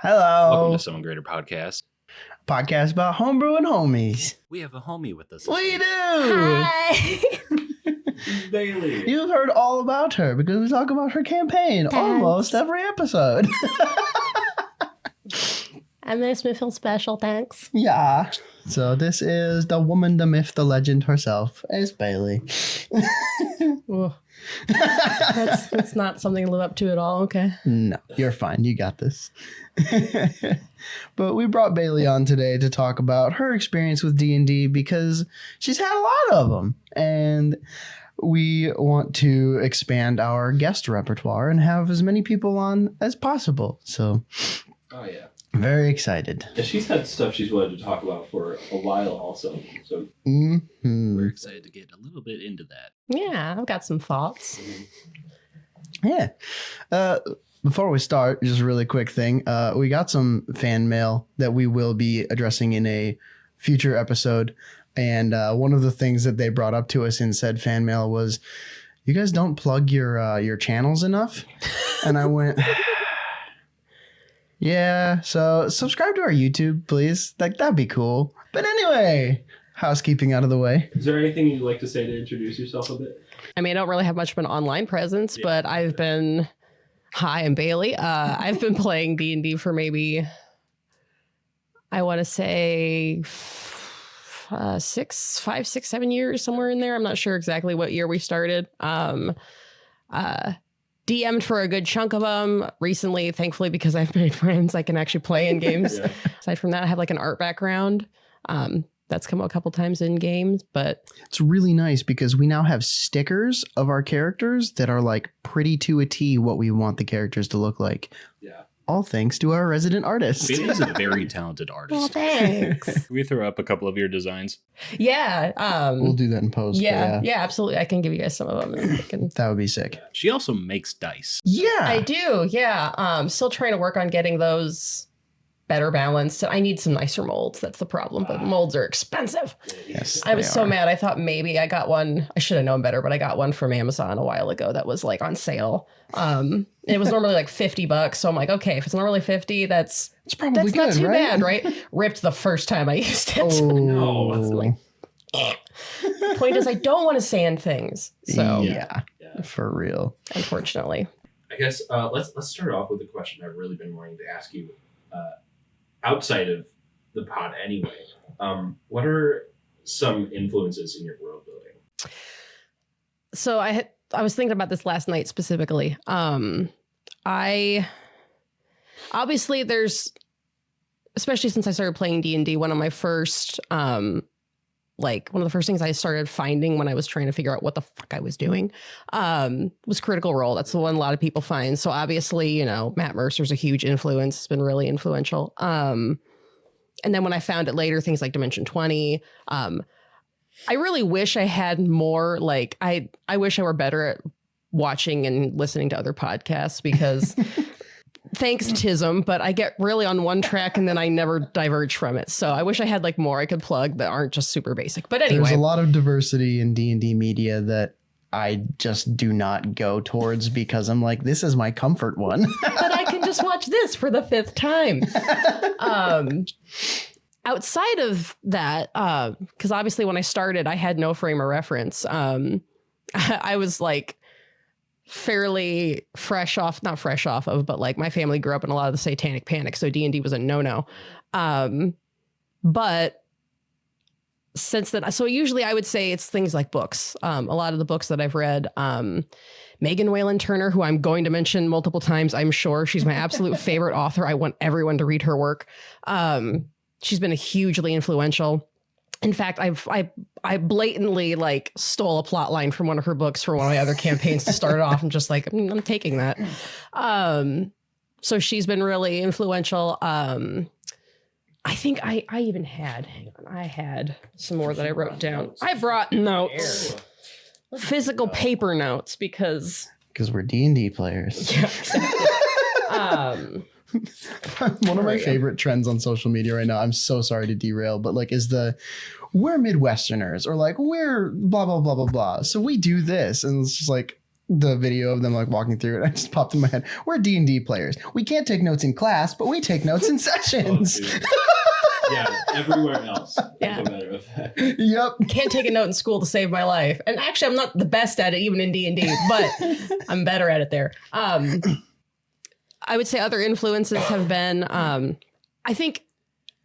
Hello. Welcome to Summongreaterpod. Podcast about homebrew and homies. We have a homie with us. We do. Hi. Bailee. You've heard all about her because we talk about her campaign almost every episode. That makes me feel special, thanks. Yeah. So this is the woman, the myth, the legend herself. It's Bailee. That's not something to live up to at all, okay? No, you're fine. You got this. But we brought Bailee on today to talk about her experience with D&D because she's had a lot of them. And we want to expand our guest repertoire and have as many people on as possible. So, oh yeah, very excited. Yeah, she's had stuff she's wanted to talk about for a while also. So We're excited to get a little bit into that. Yeah, I've got some thoughts. Yeah. Before we start, just a really quick thing. We got some fan mail that we will be addressing in a future episode. And one of the things that they brought up to us in said fan mail was, you guys don't plug your channels enough. And I went, yeah, so subscribe to our YouTube, please. That'd be cool. But anyway, housekeeping out of the way. is there anything you'd like to say to introduce yourself a bit? I mean, I don't really have much of an online presence, but I've been... Hi, I'm Bailee. I've been playing D&D for maybe, I want to say 5, 6, 7 years, somewhere in there. I'm not sure exactly what year we started. DM'd for a good chunk of them recently, thankfully, because I've made friends I can actually play in games. Yeah. Aside from that, I have like an art background. That's come out a couple times in games, but It's really nice because we now have stickers of our characters that are like pretty to a T what we want the characters to look like. Yeah. All thanks to our resident artist. Bailee's a very talented well, artist. thanks. Can we throw up a couple of your designs? Yeah. We'll do that in post. Yeah, but yeah, absolutely. I can give you guys some of them. And we can... that would be sick. She also makes dice. Yeah. I do, yeah. Still trying to work on getting those better balanced. I need some nicer molds. That's the problem, but molds are expensive. Yes, I was they so are. mad. I thought maybe I got one. I should have known better, but I got one from Amazon a while ago that was like on sale. It was normally like $50. So I'm like, okay, if it's normally 50, that's probably not good, too right? bad, right? Ripped the first time I used it. Oh, No, it's like- Point is, I don't want to sand things. So yeah, Yeah. for real. unfortunately. I guess let's start off with a question I've really been wanting to ask you, outside of the pod anyway. What are some influences in your world building? So I was thinking about this last night specifically. I obviously there's, especially since I started playing D&D, one of the first things I started finding when I was trying to figure out what the fuck I was doing was Critical Role. That's the one a lot of people find. So obviously, you know, Matt Mercer's a huge influence. It's been really influential. And then when I found it later, things like Dimension 20, I really wish I had more, like, I wish I were better at watching and listening to other podcasts because thanks Tism, but I get really on one track and then I never diverge from it. So I wish I had like more I could plug that aren't just super basic. But anyway. There's a lot of diversity in D&D media that I just do not go towards because I'm like, this is my comfort one. But I can just watch this for the 5th time. Outside of that, because obviously when I started, I had no frame of reference. I was like fairly not fresh off of, but like my family grew up in a lot of the Satanic Panic, so D&D was a no-no. But since then, so usually I would say it's things like books. A lot of the books that I've read, Megan Whalen Turner, who I'm going to mention multiple times, I'm sure. She's my absolute favorite author. I want everyone to read her work. She's been hugely influential. In fact, I blatantly like stole a plot line from one of her books for one of my other campaigns to start it off. I'm just like, I'm taking that. So she's been really influential. I think I even had, hang on, I had some more that I wrote down. I brought notes, physical paper notes, because we're D&D players. yeah, exactly. One of my favorite trends on social media right now, I'm so sorry to derail, but like is we're Midwesterners or like we're blah, blah, blah, blah, blah. So we do this. And it's just like, the video of them like walking through it. I just popped in my head. We're D&D players. We can't take notes in class, but we take notes in sessions. Yeah, everywhere else. Yeah. As a matter of fact. Yep. Can't take a note in school to save my life. And actually, I'm not the best at it, even in D&D, but I'm better at it there. I would say other influences have been, I think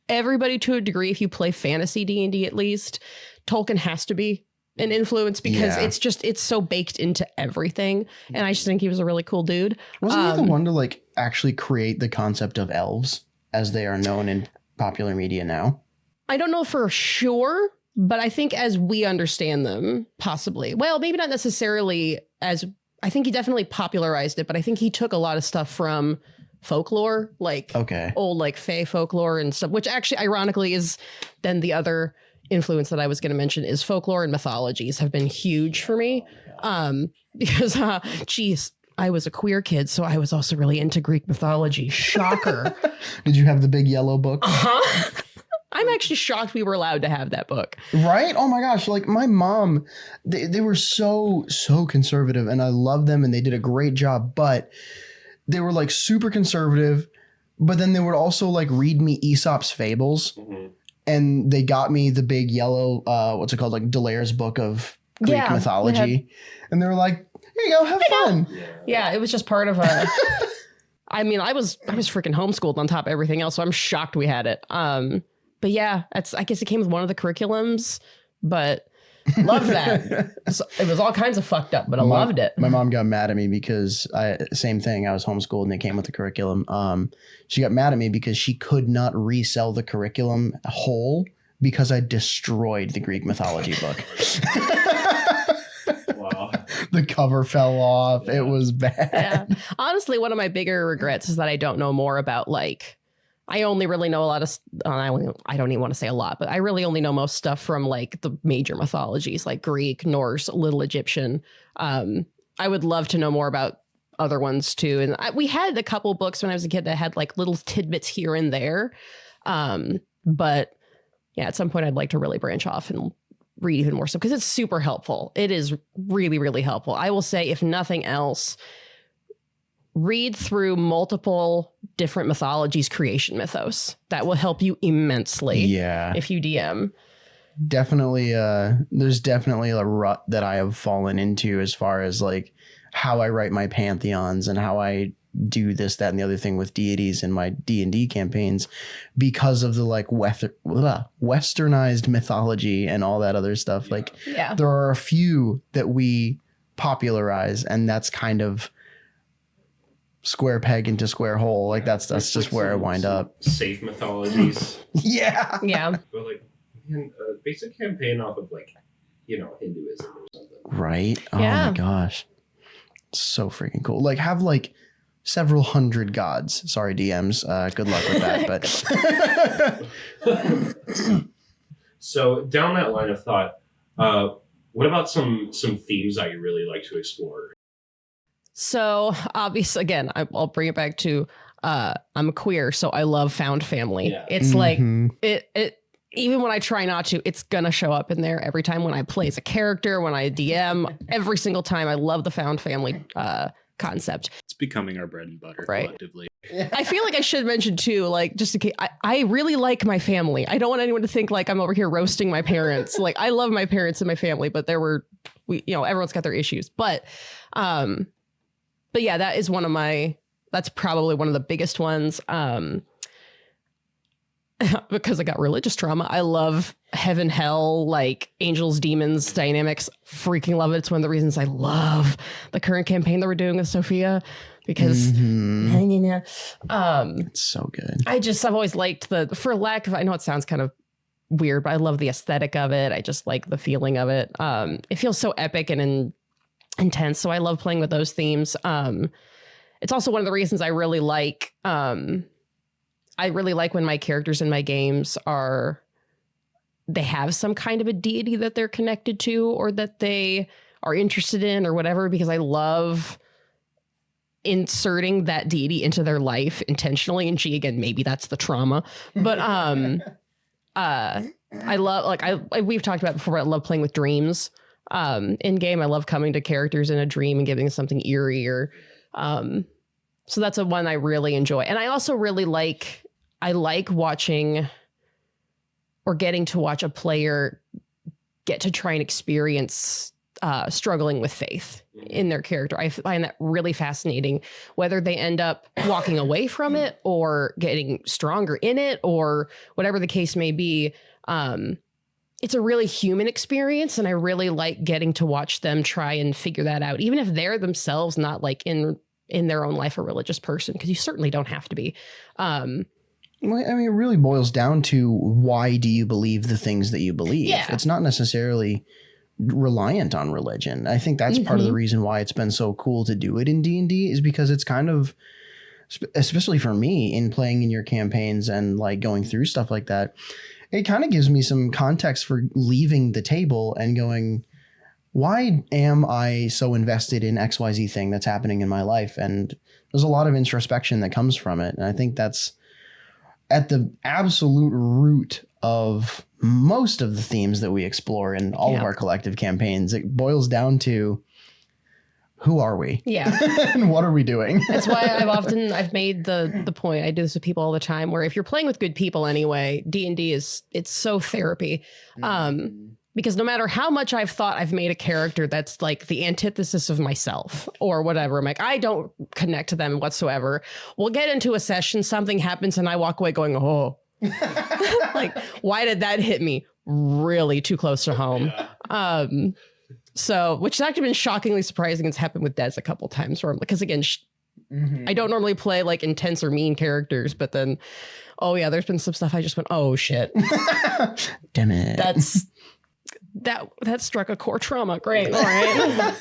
everybody to a degree, if you play fantasy D&D at least, Tolkien has to be an influence because it's so baked into everything. And I just think he was a really cool dude. Wasn't he the one to like actually create the concept of elves as they are known in popular media now? I don't know for sure, but I think as we understand them, possibly. Well, maybe not necessarily as, I think he definitely popularized it, but I think he took a lot of stuff from folklore, like old like Fae folklore and stuff, which actually ironically is then the other influence that I was going to mention is folklore and mythologies have been huge for me. Because, geez, I was a queer kid, so I was also really into Greek mythology. Shocker. Did you have the big yellow book? Uh-huh. I'm actually shocked we were allowed to have that book. Right? Oh my gosh. Like my mom, they were so conservative and I love them and they did a great job, but they were like super conservative, but then they would also like read me Aesop's fables. Mm-hmm. And they got me the big yellow, what's it called? Like Delaire's book of Greek mythology. And they were like, here you go, have fun. Yeah, it was just part of a, I mean, I was freaking homeschooled on top of everything else. So I'm shocked we had it. But yeah, I guess it came with one of the curriculums, but loved that. So it was all kinds of fucked up, but I loved it. My mom got mad at me because same thing. I was homeschooled and it came with the curriculum. She got mad at me because she could not resell the curriculum whole because I destroyed the Greek mythology book. Wow. The cover fell off. Yeah. It was bad. Yeah. Honestly, one of my bigger regrets is that I don't know more about like, I only really know a lot of, I don't even want to say a lot, but I really only know most stuff from like the major mythologies like Greek, Norse, Little Egyptian. I would love to know more about other ones too. And we had a couple books when I was a kid that had like little tidbits here and there. But yeah, at some point I'd like to really branch off and read even more stuff because it's super helpful. It is really, really helpful. I will say, if nothing else, read through multiple different mythologies creation mythos. That will help you immensely. Yeah. If you DM. Definitely. There's definitely a rut that I have fallen into as far as like how I write my pantheons and how I do this, that, and the other thing with deities in my D&D campaigns because of the like westernized mythology and all that other stuff. Yeah. Like there are a few that we popularize and that's kind of square peg into square hole. Like that's just like where I wind up. Safe mythologies. Yeah. But like a basic campaign off of like, Hinduism or something. Right. Oh my gosh. So freaking cool. Like have like several hundred gods. Sorry, DMs. Good luck with that. But so down that line of thought, what about some themes that you really like to explore? So obviously, again, I'll bring it back to I'm a queer, so I love found family. Yeah. It's like it. Even when I try not to, it's gonna show up in there every time when I play as a character, when I DM. Every single time, I love the found family concept. It's becoming our bread and butter collectively. I feel like I should mention too, like just in case, I really like my family. I don't want anyone to think like I'm over here roasting my parents. Like I love my parents and my family, but everyone's got their issues. But yeah, that's probably one of the biggest ones. Because I got religious trauma. I love heaven, hell, like angels, demons, dynamics. Freaking love it. It's one of the reasons I love the current campaign that we're doing with Sophia because it's so good. I've always liked for lack of, I know it sounds kind of weird, but I love the aesthetic of it. I just like the feeling of it. It feels so epic and intense. So I love playing with those themes. It's also one of the reasons I really like when my characters in my games they have some kind of a deity that they're connected to or that they are interested in or whatever, because I love inserting that deity into their life intentionally. And again, maybe that's the trauma, but I love, we've talked about before, I love playing with dreams. In game, I love coming to characters in a dream and giving them something eerie or so that's one I really enjoy. And I also really like watching or getting to watch a player get to try and experience struggling with faith in their character. I find that really fascinating, whether they end up walking away from it or getting stronger in it or whatever the case may be. It's a really human experience, and I really like getting to watch them try and figure that out, even if they're themselves not like in their own life a religious person, because you certainly don't have to be. Well, I mean, it really boils down to why do you believe the things that you believe? Yeah. It's not necessarily reliant on religion. I think that's part of the reason why it's been so cool to do it in D&D is because it's kind of, especially for me in playing in your campaigns and like going through stuff like that, it kind of gives me some context for leaving the table and going, why am I so invested in XYZ thing that's happening in my life? And there's a lot of introspection that comes from it. And I think that's at the absolute root of most of the themes that we explore in all of our collective campaigns. It boils down to, who are we? Yeah. And what are we doing? That's why I've made the point. I do this with people all the time, where if you're playing with good people anyway, D&D it's so therapy. Because no matter how much I've thought I've made a character that's like the antithesis of myself or whatever, I'm like, I don't connect to them whatsoever. We'll get into a session, something happens, and I walk away going, oh, like, why did that hit me really too close to home? Yeah. So, which has actually been shockingly surprising. It's happened with Des a couple times where I'm, because again, I don't normally play like intense or mean characters, but then, oh yeah, there's been some stuff I just went, oh shit. Damn it. That struck a core trauma. Great. All right.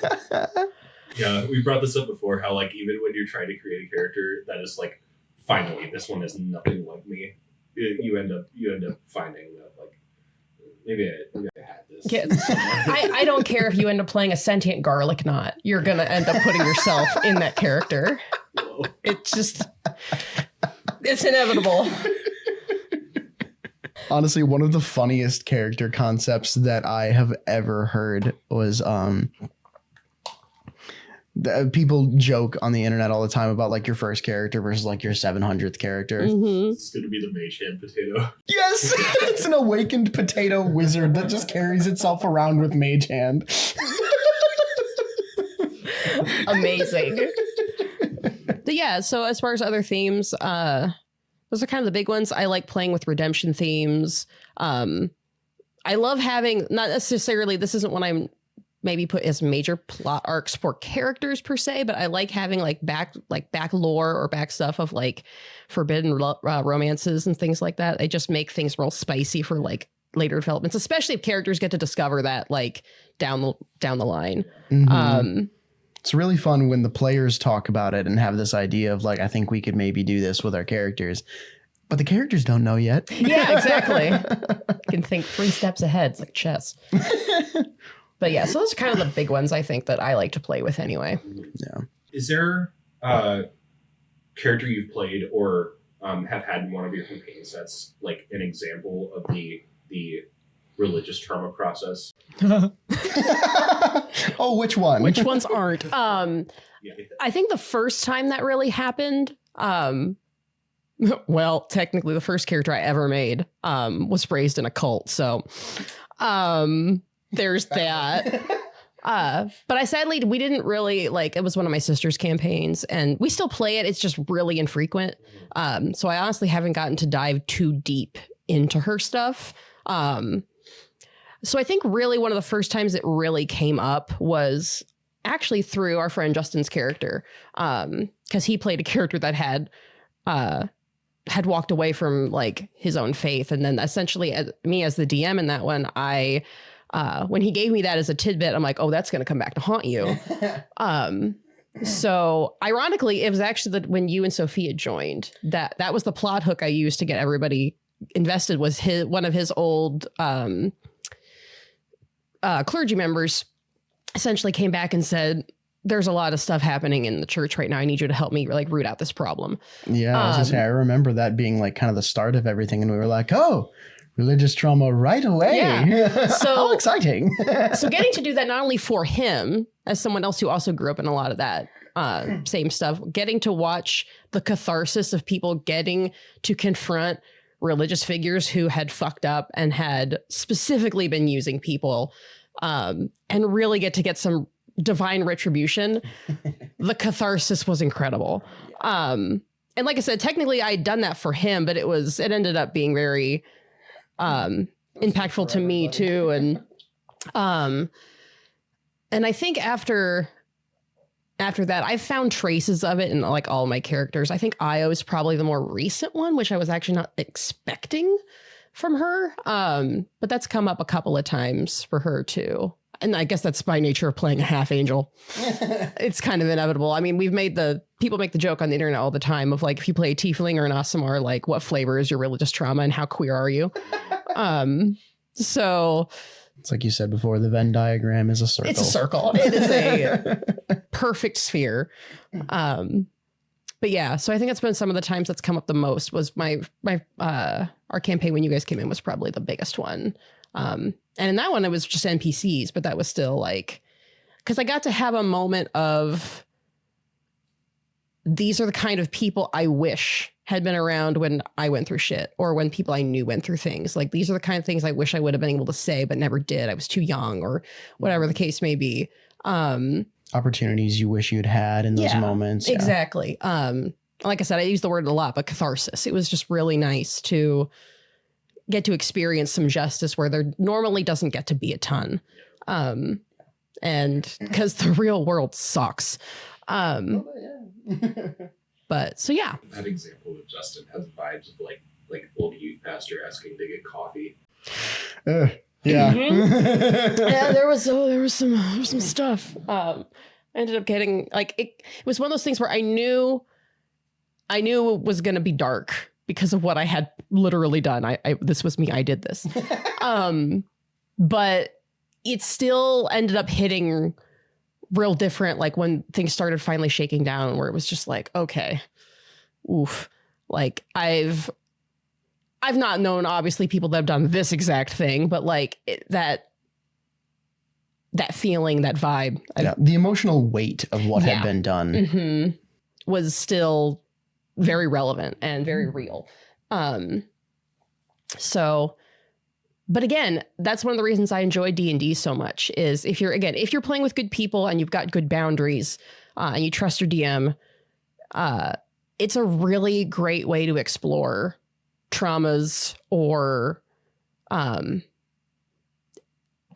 Yeah, we brought this up before, how like even when you're trying to create a character that is like, finally, this one is nothing like me, you end up finding that like, maybe I had this. Yeah. I don't care if you end up playing a sentient garlic knot. You're going to end up putting yourself in that character. Whoa. It's inevitable. Honestly, one of the funniest character concepts that I have ever heard was people joke on the internet all the time about like your first character versus like your 700th character. It's going to be the mage hand potato. Yes, it's an awakened potato wizard that just carries itself around with mage hand. Amazing. But yeah, so as far as other themes, those are kind of the big ones. I like playing with redemption themes. I love having, not necessarily, this isn't what I'm maybe put as major plot arcs for characters per se, but I like having back lore or back stuff of like forbidden romances and things like that. They just make things real spicy for like later developments, especially if characters get to discover that like down the line. It's really fun when the players talk about it and have this idea of like, I think we could maybe do this with our characters, but the characters don't know yet. Yeah, exactly. You can think 3 steps ahead. It's like chess. But yeah, so those are kind of the big ones I think that I like to play with anyway. Yeah. Is there a character you've played or have had in one of your campaigns that's like an example of the religious trauma process? Oh, which one? Which ones aren't? I think the first time that really happened, well, technically the first character I ever made was raised in a cult. So there's that. But sadly, we didn't really it was one of my sister's campaigns and we still play it. It's just really infrequent. So I honestly haven't gotten to dive too deep into her stuff. So I think really one of the first times it really came up was actually through our friend Justin's character. Cause he played a character that had walked away from like his own faith. And then essentially me as the DM in that one, when he gave me that as a tidbit, I'm like, oh, that's going to come back to haunt you. So ironically, it was actually when you and Sophia joined that was the plot hook I used to get everybody invested. Was one of his old clergy members essentially came back and said, there's a lot of stuff happening in the church right now. I need you to help me like root out this problem. Yeah, I remember that being like kind of the start of everything. And we were like, oh, religious trauma right away. Yeah. So how exciting. So getting to do that not only for him, as someone else who also grew up in a lot of that same stuff, getting to watch the catharsis of people getting to confront religious figures who had fucked up and had specifically been using people, and really get some divine retribution. The catharsis was incredible. And like I said, technically I had done that for him, but it ended up being very impactful to me too. And I think after that, I've found traces of it in like all my characters. I think Io is probably the more recent one, which I was actually not expecting from her. But that's come up a couple of times for her too. And I guess that's by nature of playing a half angel. It's kind of inevitable. I mean, people make the joke on the internet all the time of like, if you play a tiefling or an Aasimar, like what flavor is your religious trauma and how queer are you? So it's like you said before, the Venn diagram is a circle. It's a circle. It is a perfect sphere. But yeah, so I think it's been some of the times that's come up the most. Was our campaign when you guys came in was probably the biggest one. And in that one, it was just NPCs, but that was still like, because I got to have a moment of, these are the kind of people I wish had been around when I went through shit, or when people I knew went through things. Like, these are the kind of things I wish I would have been able to say, but never did. I was too young, or whatever the case may be. Opportunities you wish you'd had in those moments. Exactly. Like I said, I use the word a lot, but catharsis. It was just really nice to get to experience some justice where there normally doesn't get to be a ton. And because the real world sucks. But so yeah. That example with Justin has vibes of like old youth pastor asking to get coffee. Yeah. Yeah, there was some stuff. I ended up getting like it was one of those things where I knew it was gonna be dark because of what I had literally done. This was me, I did this. But it still ended up hitting real different, like when things started finally shaking down, where it was just like, okay, oof. Like I've not known obviously people that have done this exact thing, but like that feeling, that vibe. The emotional weight of what had been done was still very relevant and very real. But again, that's one of the reasons I enjoy D&D so much is if you're playing with good people and you've got good boundaries and you trust your DM, it's a really great way to explore traumas or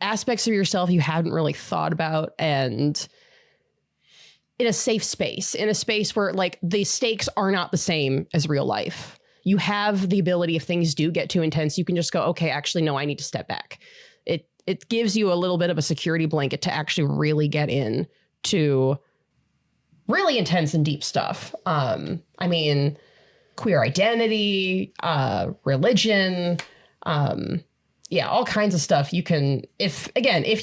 aspects of yourself you hadn't really thought about, and in a safe space, in a space where like the stakes are not the same as real life. You have the ability, if things do get too intense, you can just go, okay, actually, no, I need to step back. It gives you a little bit of a security blanket to actually really get in to really intense and deep stuff. I mean, queer identity, religion, all kinds of stuff. You can, if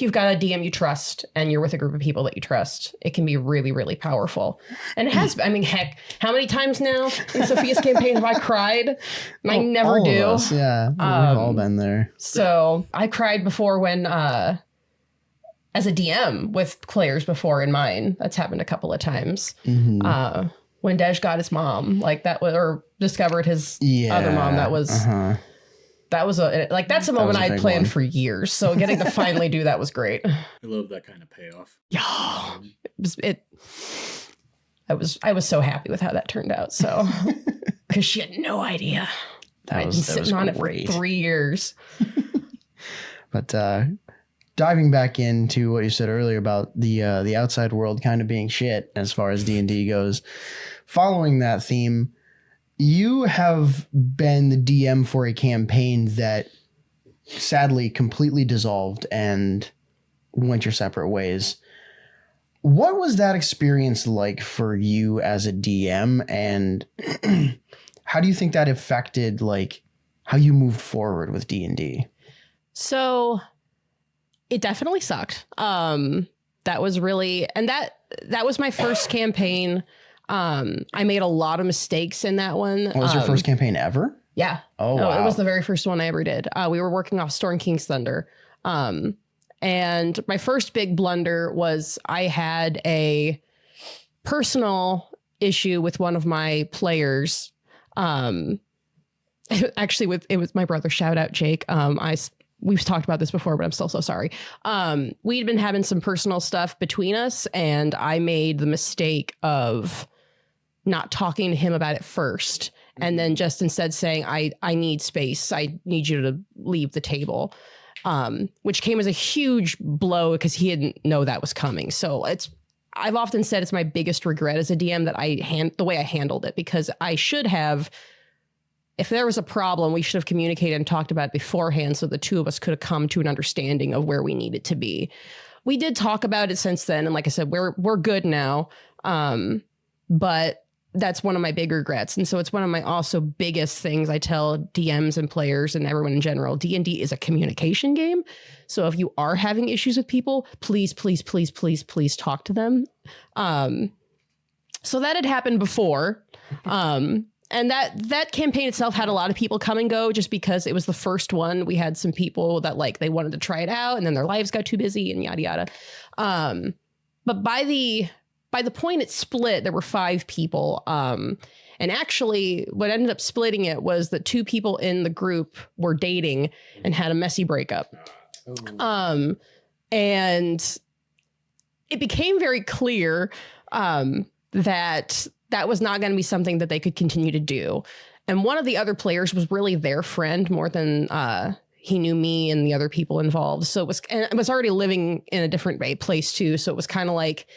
you've got a DM you trust and you're with a group of people that you trust, it can be really, really powerful. And it has, I mean, heck, how many times now in Sophia's campaign have I cried? And I never all do. Of us, yeah, we've all been there. So I cried before when, as a DM with players before in mine. That's happened a couple of times. When Dej got his mom, like that was, or discovered his other mom, that was... That was that's a moment I'd planned for years. So getting to finally do that was great. I love that kind of payoff. Yeah, I was so happy with how that turned out. So because she had no idea. I'd been sitting on it for 3 years. But diving back into what you said earlier about the outside world kind of being shit as far as D&D goes, following that theme. You have been the DM for a campaign that sadly completely dissolved and went your separate ways. What was that experience like for you as a DM, and how do you think that affected like how you moved forward with D&D? So it definitely sucked. That was really, and that was my first campaign. I made a lot of mistakes in that one. What was your first campaign ever? Yeah. Oh, No, wow. it was the very first one I ever did. We were working off Storm King's Thunder. And my first big blunder was I had a personal issue with one of my players. Actually, it was my brother. Shout out, Jake. We've talked about this before, but I'm still so sorry. We'd been having some personal stuff between us, and I made the mistake of not talking to him about it first, and then just instead saying, I need space. I need you to leave the table, which came as a huge blow because he didn't know that was coming. So I've often said it's my biggest regret as a DM that the way I handled it, because I should have. If there was a problem, we should have communicated and talked about it beforehand so the two of us could have come to an understanding of where we needed to be. We did talk about it since then. And like I said, we're good now. But that's one of my big regrets. And so it's one of my also biggest things I tell DMs and players and everyone in general. D&D is a communication game. So if you are having issues with people, please, please, please, please, please talk to them. So that had happened before. And that campaign itself had a lot of people come and go just because it was the first one. We had some people that they wanted to try it out and then their lives got too busy and yada, yada. But by the point it split, there were 5 people. And actually what ended up splitting it was that 2 people in the group were dating and had a messy breakup. And it became very clear that was not going to be something that they could continue to do. And one of the other players was really their friend more than he knew me and the other people involved. So it was already living in a different place too. So it was kind of like,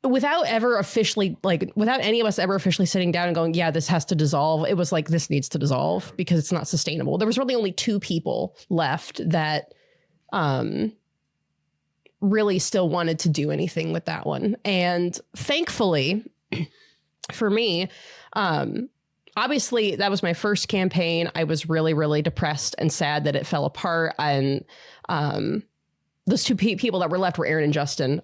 without any of us ever officially sitting down and going, yeah, this has to dissolve. It was like, this needs to dissolve because it's not sustainable. There was really only 2 people left that really still wanted to do anything with that one. And thankfully for me, obviously that was my first campaign. I was really, really depressed and sad that it fell apart. And those 2 people that were left were Aaron and Justin.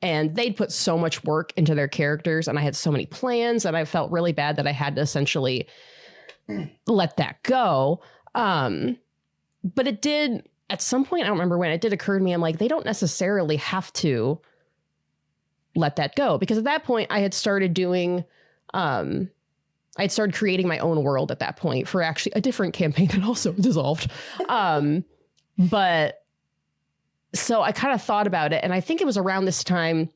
And they'd put so much work into their characters and I had so many plans and I felt really bad that I had to essentially let that go. But it did, at some point, I don't remember when, it did occur to me, I'm like, they don't necessarily have to let that go. Because at that point I had started doing, I'd started creating my own world at that point for actually a different campaign that also dissolved. But so I kind of thought about it. And I think it was around this time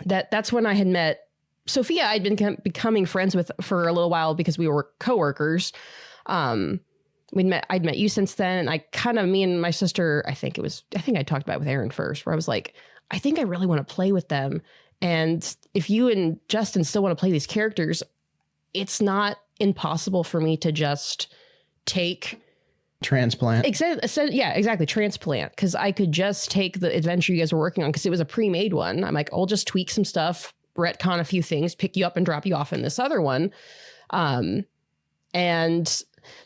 that's when I had met Sophia. I'd been becoming friends with for a little while because we were coworkers. I'd met you since then. And me and my sister, I think I talked about it with Aaron first, where I was like, I think I really want to play with them. And if you and Justin still want to play these characters, it's not impossible for me to just take transplant. Exactly. Transplant. Because I could just take the adventure you guys were working on because it was a pre-made one. I'm like, I'll just tweak some stuff, retcon a few things, pick you up and drop you off in this other one. And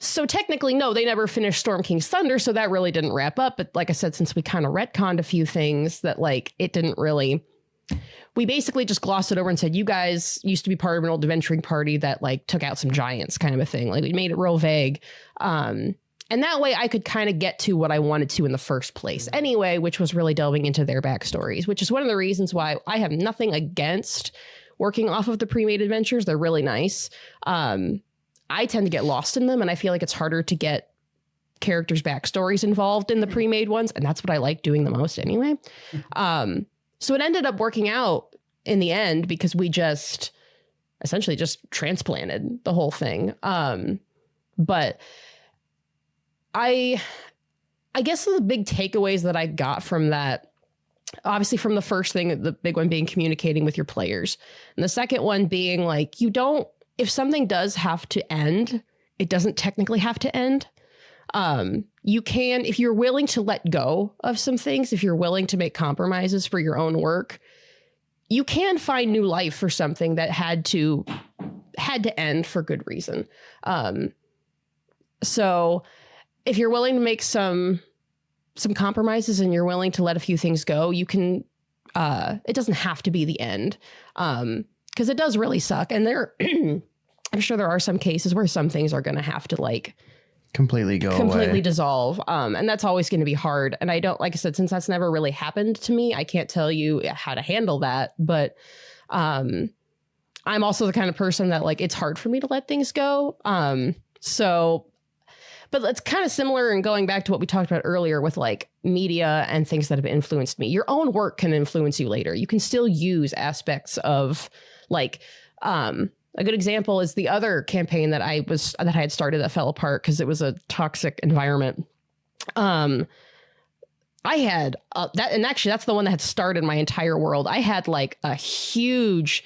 so technically, no, they never finished Storm King's Thunder, so that really didn't wrap up. But like I said, since we kind of retconned a few things that it didn't really, we basically just glossed it over and said, you guys used to be part of an old adventuring party that took out some giants kind of a thing. We made it real vague. And that way I could kind of get to what I wanted to in the first place anyway, which was really delving into their backstories, which is one of the reasons why I have nothing against working off of the pre-made adventures. They're really nice. I tend to get lost in them, and I feel like it's harder to get characters' backstories involved in the pre-made ones, and that's what I like doing the most anyway. So it ended up working out in the end because we just essentially just transplanted the whole thing. But I guess the big takeaways that I got from that, obviously from the first thing, the big one being communicating with your players, and the second one being if something does have to end, it doesn't technically have to end. You can, if you're willing to let go of some things, if you're willing to make compromises for your own work, you can find new life for something that had to end for good reason. So if you're willing to make some compromises and you're willing to let a few things go, you can, it doesn't have to be the end. Because it does really suck. And I'm sure there are some cases where some things are going to have to like completely away. dissolve. And that's always going to be hard. And I don't, like I said, since that's never really happened to me, I can't tell you how to handle that. But I'm also the kind of person that like, it's hard for me to let things go. But it's kind of similar in going back to what we talked about earlier with like media and things that have influenced me. Your own work can influence you later. You can still use aspects of like, a good example is the other campaign that I had started that fell apart because it was a toxic environment. I had that, and actually that's the one that had started my entire world. I had like a huge,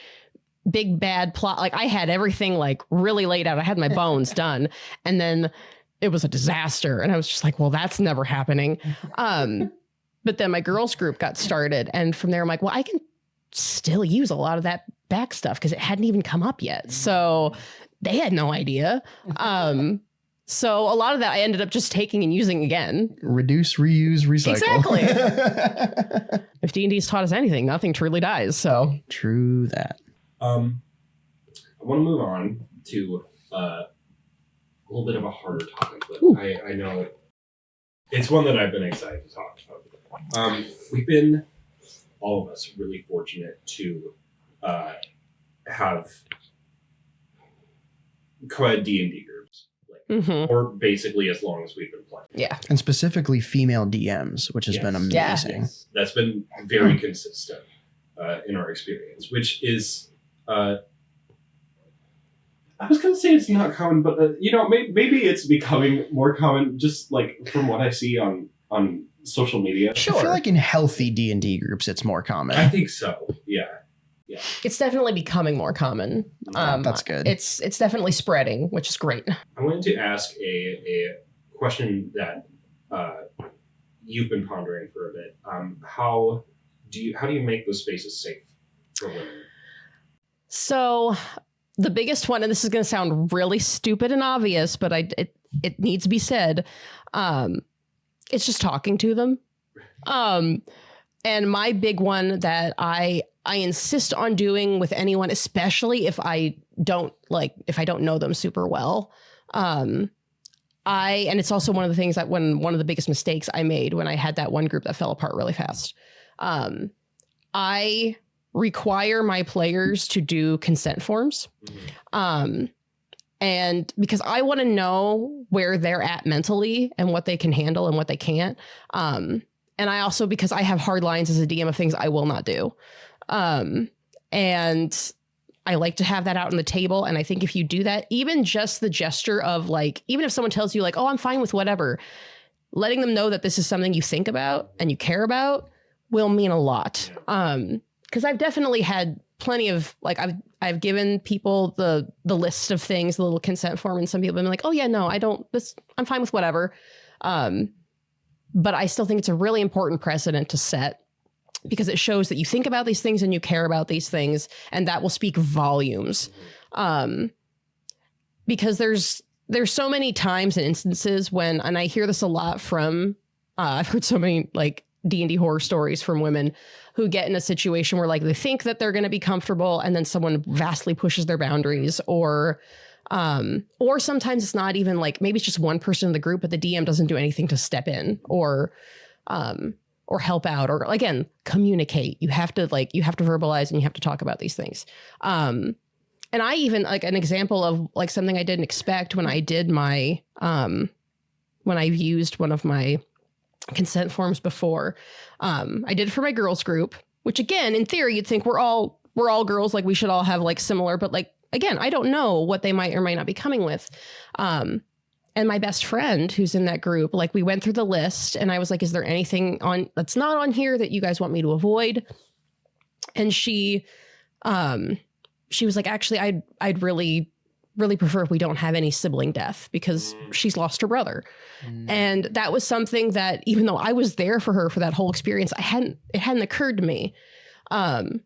big bad plot. Like I had everything like really laid out. I had my bones done, and then it was a disaster. And I was just like, well, that's never happening. But then my girls group got started, and from there I'm like, well, I can still use a lot of that back stuff because it hadn't even come up yet. So they had no idea. So a lot of that I ended up just taking and using again. Reduce, reuse, recycle. Exactly. If D&D's taught us anything, nothing truly dies. So true that. I want to move on to a little bit of a harder topic, but I know it's one that I've been excited to talk about. We've been, all of us, really fortunate to have co-ed D&D groups, or basically as long as we've been playing. Yeah. And specifically female DMs, which has been amazing. Yes. That's been very consistent in our experience, which is, I was going to say it's not common, but maybe it's becoming more common just like from what I see on social media. Sure. I feel like in healthy D&D groups, it's more common. I think so. Yeah. It's definitely becoming more common. That's good. It's definitely spreading, which is great. I wanted to ask a question that you've been pondering for a bit. How do you make those spaces safe for women? So the biggest one, and this is going to sound really stupid and obvious, but it needs to be said. It's just talking to them. And my big one that I insist on doing with anyone, especially if I don't know them super well. And it's also one of the things that one of the biggest mistakes I made when I had that one group that fell apart really fast. I require my players to do consent forms. And because I want to know where they're at mentally and what they can handle and what they can't. And I also, because I have hard lines as a DM of things I will not do. And I like to have that out on the table. And I think if you do that, even just the gesture of like, even if someone tells you like, oh, I'm fine with whatever, letting them know that this is something you think about and you care about will mean a lot. Because I've definitely had plenty of like, I've given people the list of things, the little consent form, and some people have been like, oh yeah, no, I'm fine with whatever. But I still think it's a really important precedent to set, because it shows that you think about these things and you care about these things, and that will speak volumes. Because there's so many times and instances when, and I hear this a lot from, I've heard so many like D&D horror stories from women who get in a situation where like they think that they're going to be comfortable, and then someone vastly pushes their boundaries, or sometimes it's not even like, maybe it's just one person in the group, but the DM doesn't do anything to step in or help out, or again, communicate. You have to verbalize and you have to talk about these things. And I even, like, an example of like something I didn't expect when I did my, when I've used one of my consent forms before, I did it for my girls group, which again, in theory, you'd think we're all girls, like we should all have like similar, but like, again, I don't know what they might or might not be coming with. And my best friend who's in that group, like we went through the list and I was like, is there anything that's not on here that you guys want me to avoid? And she was like, actually, I'd really, really prefer if we don't have any sibling death, because she's lost her brother. And that was something that, even though I was there for her for that whole experience, it hadn't occurred to me. And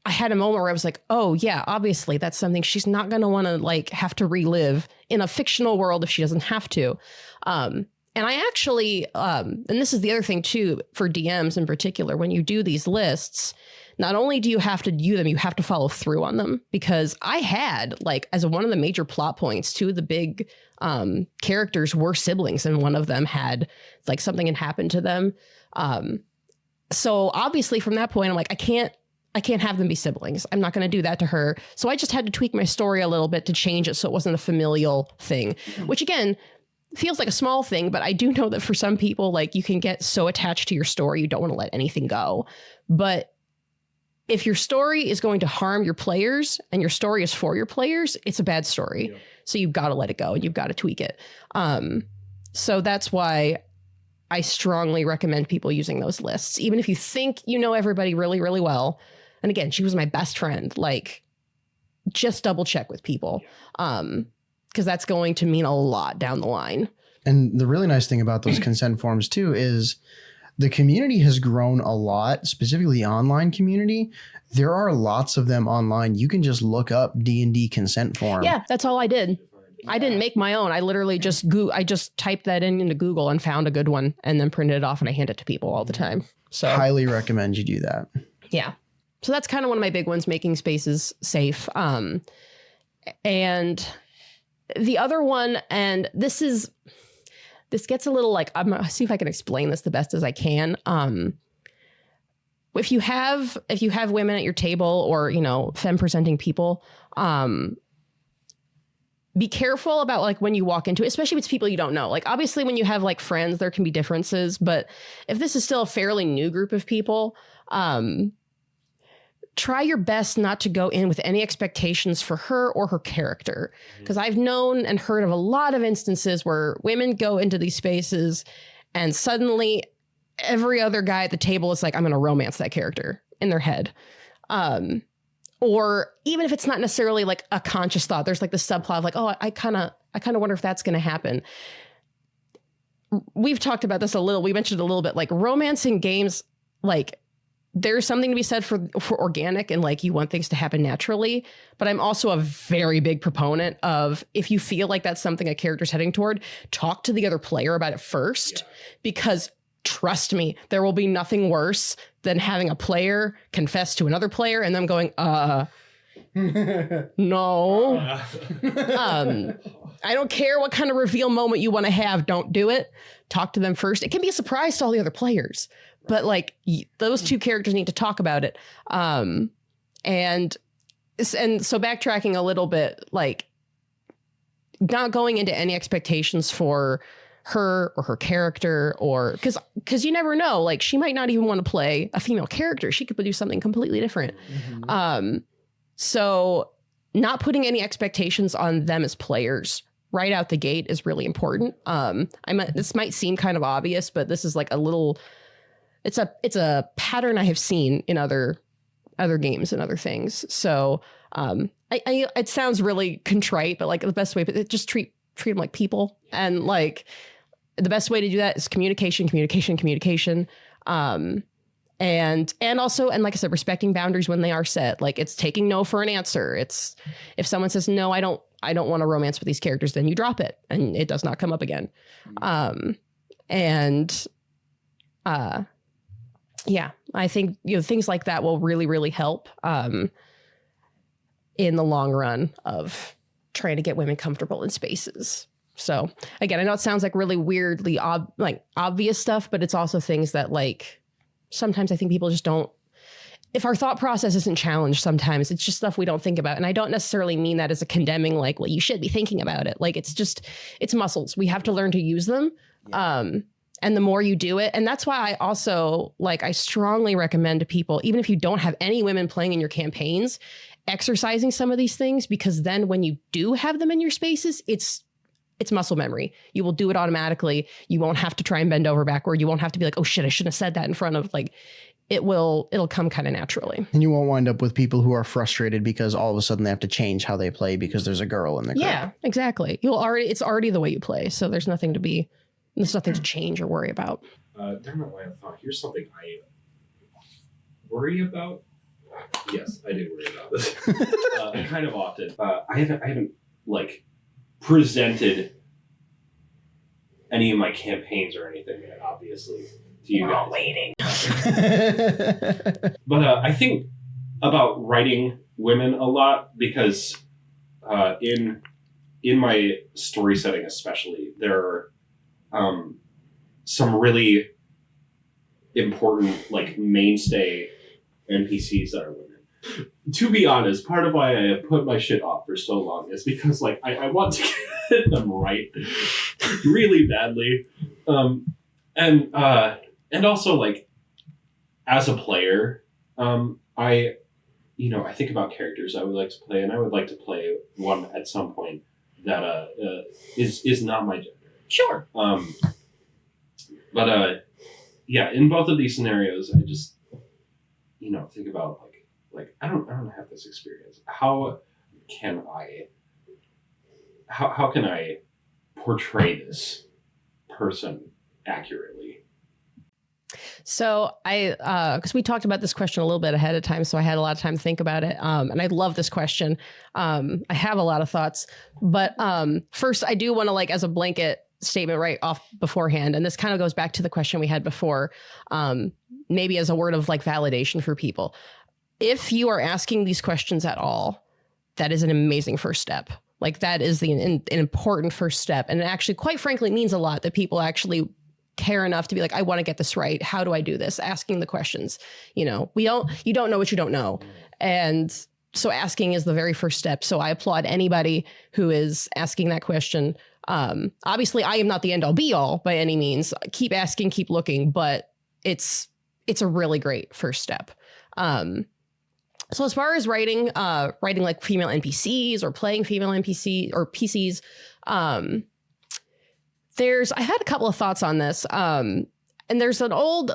I had a moment where I was like, oh yeah, obviously that's something she's not going to want to like have to relive in a fictional world if she doesn't have to. And And I actually, and this is the other thing too, for DMs in particular, when you do these lists, not only do you have to do them, you have to follow through on them. Because I had, like, as one of the major plot points, two of the big characters were siblings, and one of them had, like, something had happened to them. So obviously from that point, I'm like, I can't have them be siblings. I'm not going to do that to her. So I just had to tweak my story a little bit to change it so it wasn't a familial thing, which again, feels like a small thing, but I do know that for some people, like, you can get so attached to your story, you don't want to let anything go. But if your story is going to harm your players and your story is for your players, it's a bad story. Yeah. So you've got to let it go and you've got to tweak it. So that's why I strongly recommend people using those lists, even if you think you know everybody really, really well. And again, she was my best friend. Like, just double check with people. Because that's going to mean a lot down the line. And the really nice thing about those consent forms too is the community has grown a lot, specifically the online community. There are lots of them online. You can just look up D&D consent form. Yeah, that's all I did. I didn't make my own. I literally just typed that into Google and found a good one and then printed it off and I hand it to people all the time. So highly recommend you do that. Yeah. So that's kind of one of my big ones, making spaces safe. And the other one, and this gets a little like, I'm gonna see if I can explain this the best as I can. If you have women at your table or, femme presenting people, be careful about, like, when you walk into it, especially if it's people you don't know. Like, obviously when you have, like, friends, there can be differences, but if this is still a fairly new group of people, try your best not to go in with any expectations for her or her character. Because I've known and heard of a lot of instances where women go into these spaces and suddenly every other guy at the table is like, I'm going to romance that character in their head. Or even if it's not necessarily like a conscious thought, there's like the subplot of like, oh, I kind of wonder if that's going to happen. We've talked about this a little. We mentioned a little bit, like, romance in games, like, there's something to be said for organic and, like, you want things to happen naturally. But I'm also a very big proponent of, if you feel like that's something a character's heading toward, talk to the other player about it first. Yeah. Because trust me, there will be nothing worse than having a player confess to another player and them going, no. I don't care what kind of reveal moment you want to have. Don't do it. Talk to them first. It can be a surprise to all the other players. But, like, those two characters need to talk about it. And so backtracking a little bit, like, not going into any expectations for her or her character, or because you never know, like, she might not even want to play a female character. She could do something completely different. Mm-hmm. So not putting any expectations on them as players right out the gate is really important. This might seem kind of obvious, but this is like a little... It's a pattern I have seen in other games and other things. So it sounds really contrite, but, like, the best way, but just treat them like people. And, like, the best way to do that is communication. And also, and like I said, respecting boundaries when they are set. Like, it's taking no for an answer. It's, if someone says, no, I don't want to romance with these characters, then you drop it and it does not come up again. Yeah, I think, things like that will really, really help in the long run of trying to get women comfortable in spaces. So again, I know it sounds like really weirdly obvious stuff, but it's also things that, like, sometimes I think people just don't, if our thought process isn't challenged, sometimes it's just stuff we don't think about. And I don't necessarily mean that as a condemning, like, well, you should be thinking about it. Like, it's muscles. We have to learn to use them. Yeah. And the more you do it, and that's why I also, like, I strongly recommend to people, even if you don't have any women playing in your campaigns, exercising some of these things, because then when you do have them in your spaces, it's muscle memory. You will do it automatically. You won't have to try and bend over backward. You won't have to be like, oh shit, I shouldn't have said that in front of, like, it'll come kind of naturally. And you won't wind up with people who are frustrated because all of a sudden they have to change how they play because there's a girl in the group. Yeah, exactly. It's already the way you play. So there's nothing to change or worry about. During my line of thought, here's something I worry about. Yes, I do worry about this. Kind of often. I haven't like presented any of my campaigns or anything yet, obviously, to you guys. Waiting. But I think about writing women a lot because in my story setting especially, there are some really important, like, mainstay NPCs that are women. To be honest, part of why I have put my shit off for so long is because, like, I want to get them right really badly. And also, like, as a player, I think about characters I would like to play, and I would like to play one at some point that is not my gender. Sure. Yeah, in both of these scenarios, I just, think about like I don't have this experience. How can I portray this person accurately? So because we talked about this question a little bit ahead of time, so I had a lot of time to think about it. And I love this question. I have a lot of thoughts, but first I do want to, like, as a blanket statement right off beforehand, and this kind of goes back to the question we had before, maybe as a word of, like, validation for people. If you are asking these questions at all, that is an amazing first step. Like, that is an important first step. And it actually, quite frankly, means a lot that people actually care enough to be like, I want to get this right. How do I do this? Asking the questions. You don't know what you don't know. And so asking is the very first step. So I applaud anybody who is asking that question. Obviously, I am not the end all be all by any means. Keep asking, keep looking, but it's a really great first step. So as far as writing like female NPCs or playing female NPC or PCs, I had a couple of thoughts on this. And there's an old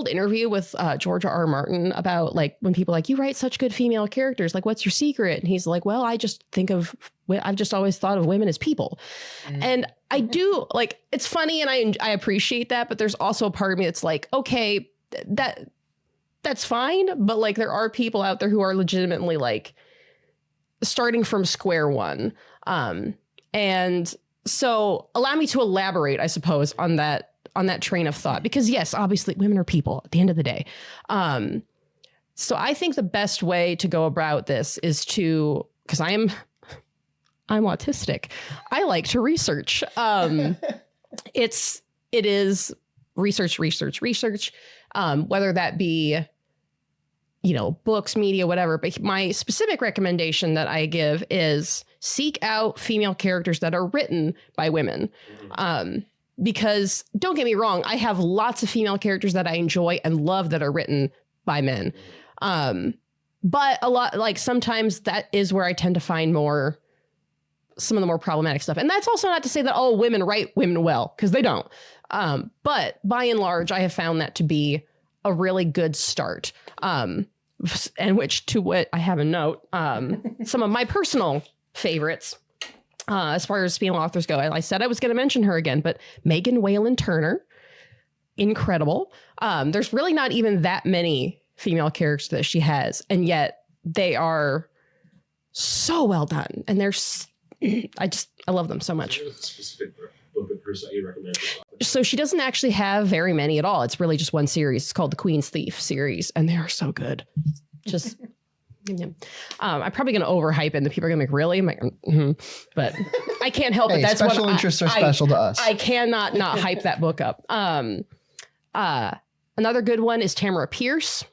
interview with George R.R. Martin about, like, when people are like, you write such good female characters, like, what's your secret? And he's like, well, I've just always thought of women as people. And I do, like, it's funny and I appreciate that, but there's also a part of me that's like, okay, that's fine. But, like, there are people out there who are legitimately, like, starting from square one. And so allow me to elaborate, I suppose, on that train of thought, because yes, obviously women are people at the end of the day. So I think the best way to go about this is to, because I'm autistic, I like to research. It is research, whether that be, books, media, whatever. But my specific recommendation that I give is seek out female characters that are written by women. Because don't get me wrong, I have lots of female characters that I enjoy and love that are written by men. But a lot, like, sometimes that is where I tend to find some of the more problematic stuff. And that's also not to say that all women write women well, because they don't. But by and large, I have found that to be a really good start. And to what I have a note, some of my personal favorites, as far as female authors go. I said I was going to mention her again, but Megan Whalen Turner, incredible. There's really not even that many female characters that she has, and yet they are so well done. And I love them so much. Specific book of hers that you recommend? So she doesn't actually have very many at all. It's really just one series. It's called the Queen's Thief series, and they are so good. Just, yeah. I'm probably going to overhype it, and the people are going to be like, really? I'm like, but I can't help it. That's special interests are special to us. I cannot not hype that book up. Another good one is Tamara Pierce.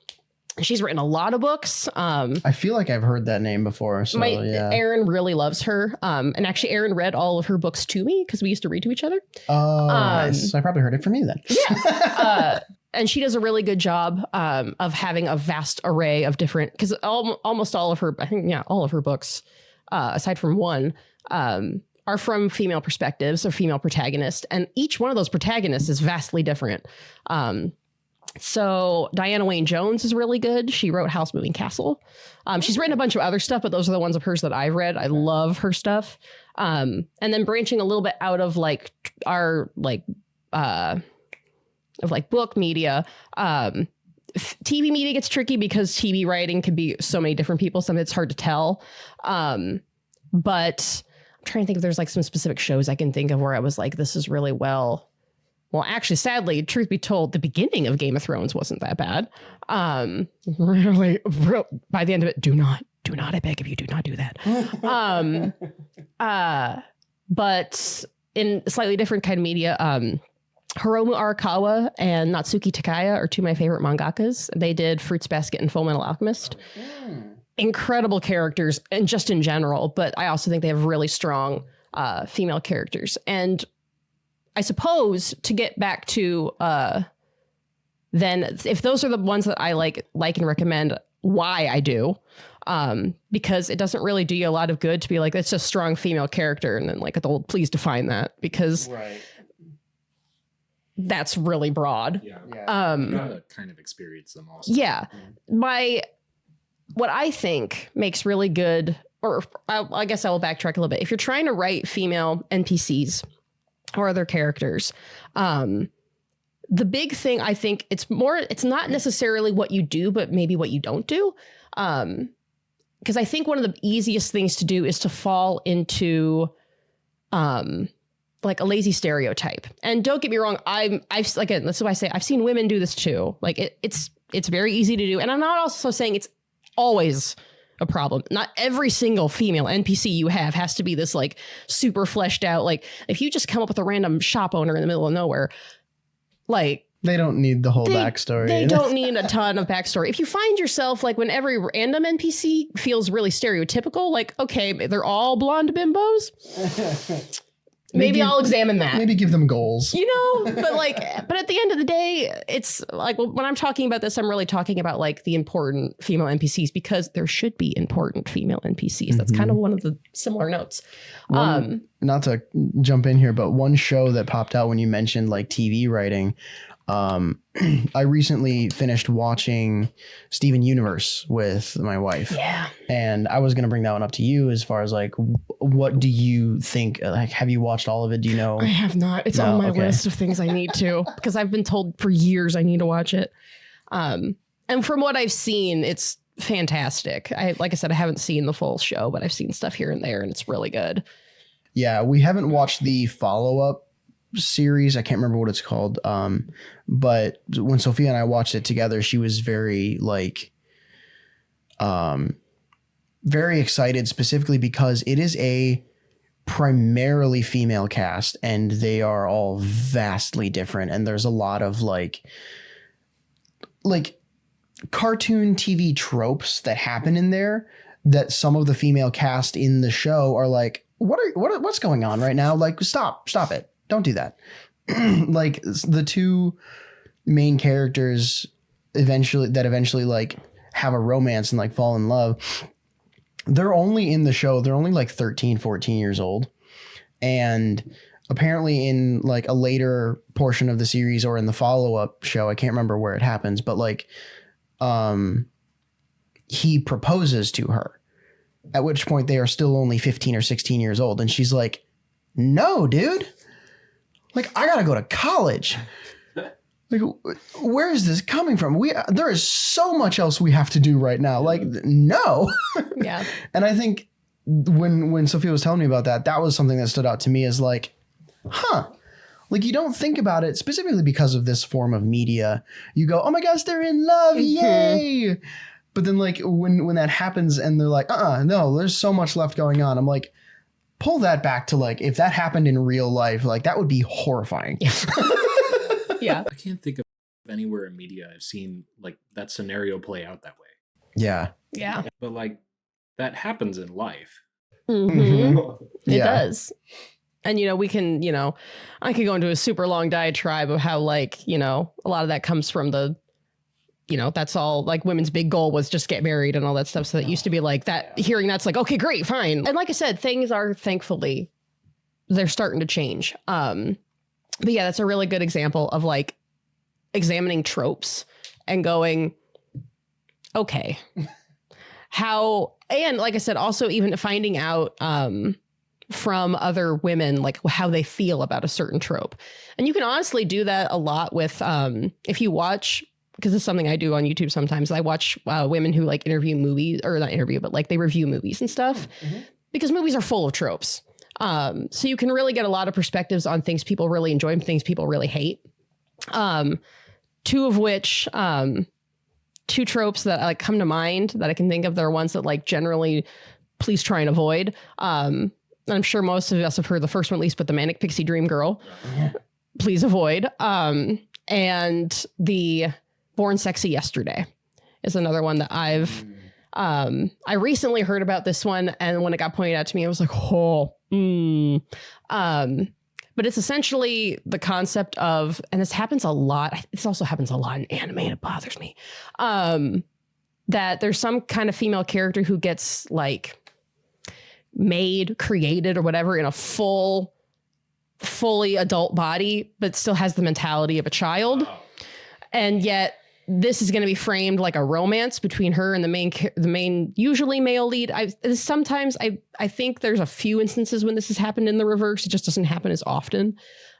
She's written a lot of books. I feel like I've heard that name before. So yeah. Aaron really loves her. And actually Aaron read all of her books to me because we used to read to each other. Oh, nice. So I probably heard it from you then. Yeah. And she does a really good job of having a vast array of different, because almost all of her, I think, all of her books, aside from one, are from female perspectives or female protagonists. And each one of those protagonists is vastly different. So Diana Wayne Jones is really good. She wrote House Moving Castle. She's written a bunch of other stuff, but those are the ones of hers that I've read. I love her stuff. And then branching a little bit out of like our book media, TV media gets tricky because TV writing can be so many different people. Sometimes it's hard to tell. But trying to think if there's like some specific shows I can think of where I was like, this is really well, actually, sadly, truth be told, the beginning of Game of Thrones wasn't that bad. Really, by the end of it, do not, I beg of you, do not do that. But in slightly different kind of media, Hiromu Arakawa and Natsuki Takaya are two of my favorite mangakas. They did Fruits Basket and Fullmetal Alchemist. Incredible characters, and just in general, but I also think they have really strong female characters. And I suppose to get back to then, if those are the ones that I like and recommend, why I do, because it doesn't really do you a lot of good to be like, it's a strong female character, and then like, please define that, because that's really broad. You gotta kind of experience them also. Yeah. What I think makes really good, or I guess I will backtrack a little bit. If you're trying to write female NPCs or other characters, the big thing, I think it's not necessarily what you do, but maybe what you don't do. Because I think one of the easiest things to do is to fall into like a lazy stereotype. And don't get me wrong, I've again, that's why I say I've seen women do this too. Like it's very easy to do. And I'm not also saying it's always a problem. Not every single female NPC you have has to be this like super fleshed out. Like if you just come up with a random shop owner in the middle of nowhere, like they don't need the whole backstory. They don't need a ton of backstory. If you find yourself like when every random NPC feels really stereotypical, like, okay, they're all blonde bimbos. Maybe I'll examine that. Maybe give them goals. You know, but at the end of the day, it's like, well, when I'm talking about this, I'm really talking about like the important female NPCs, because there should be important female NPCs. That's kind of one of the similar notes. Not to jump in here, but one show that popped out when you mentioned like TV writing, I recently finished watching Steven Universe with my wife. Yeah. And I was going to bring that one up to you as far as like, what do you think? Like, have you watched all of it? Do you know? I have not. It's on my list of things I need to, because I've been told for years I need to watch it. And from what I've seen, it's fantastic. Like I said, I haven't seen the full show, but I've seen stuff here and there, and it's really good. Yeah. We haven't watched the follow-up series. I can't remember what it's called. But when Sophia and I watched it together, she was very like, very excited, specifically because it is a primarily female cast and they are all vastly different. And there's a lot of like cartoon TV tropes that happen in there that some of the female cast in the show are like, what's going on right now? Like, stop it. Don't do that. Like the two main characters eventually like have a romance and like fall in love. They're only in the show. They're only like 13, 14 years old. And apparently in like a later portion of the series or in the follow-up show, I can't remember where it happens, but like, he proposes to her, at which point they are still only 15 or 16 years old. And she's like, no, dude. Like, I gotta go to college. Like, where is this coming from? There is so much else we have to do right now. Like, no. Yeah. And I think when Sophia was telling me about that, that was something that stood out to me as like, huh. Like, you don't think about it specifically because of this form of media. You go, oh my gosh, they're in love. Yay. But then like when that happens and they're like, no, there's so much left going on. I'm like, pull that back to like, if that happened in real life, like that would be horrifying. Yeah. I can't think of anywhere in media I've seen like that scenario play out that way. Yeah. Yeah. But like that happens in life. Mm-hmm. It does. And, we can, I could go into a super long diatribe of how like, a lot of that comes from the, that's all like women's big goal was just get married and all that stuff. So that used to be like that, hearing that's like, okay, great, fine. And like I said, things are thankfully, they're starting to change. But yeah, that's a really good example of like examining tropes and going, okay, how, and like I said, also even finding out from other women, like how they feel about a certain trope. And you can honestly do that a lot with, if you watch, because it's something I do on YouTube sometimes. I watch women who like interview movies, or not interview, but like they review movies and stuff, because movies are full of tropes. So you can really get a lot of perspectives on things people really enjoy and things people really hate. Two of which, two tropes that like come to mind that I can think of that are ones that like generally please try and avoid. And I'm sure most of us have heard the first one at least, but the Manic Pixie Dream Girl, please avoid. And the Born Sexy Yesterday is another one that I recently heard about this one, and when it got pointed out to me, I was like, but it's essentially the concept of, and this happens a lot. This also happens a lot in anime, and it bothers me. That there's some kind of female character who gets like made, created, or whatever in a fully adult body, but still has the mentality of a child, and yet this is going to be framed like a romance between her and the main usually male lead. I think there's a few instances when this has happened in the reverse. It just doesn't happen as often.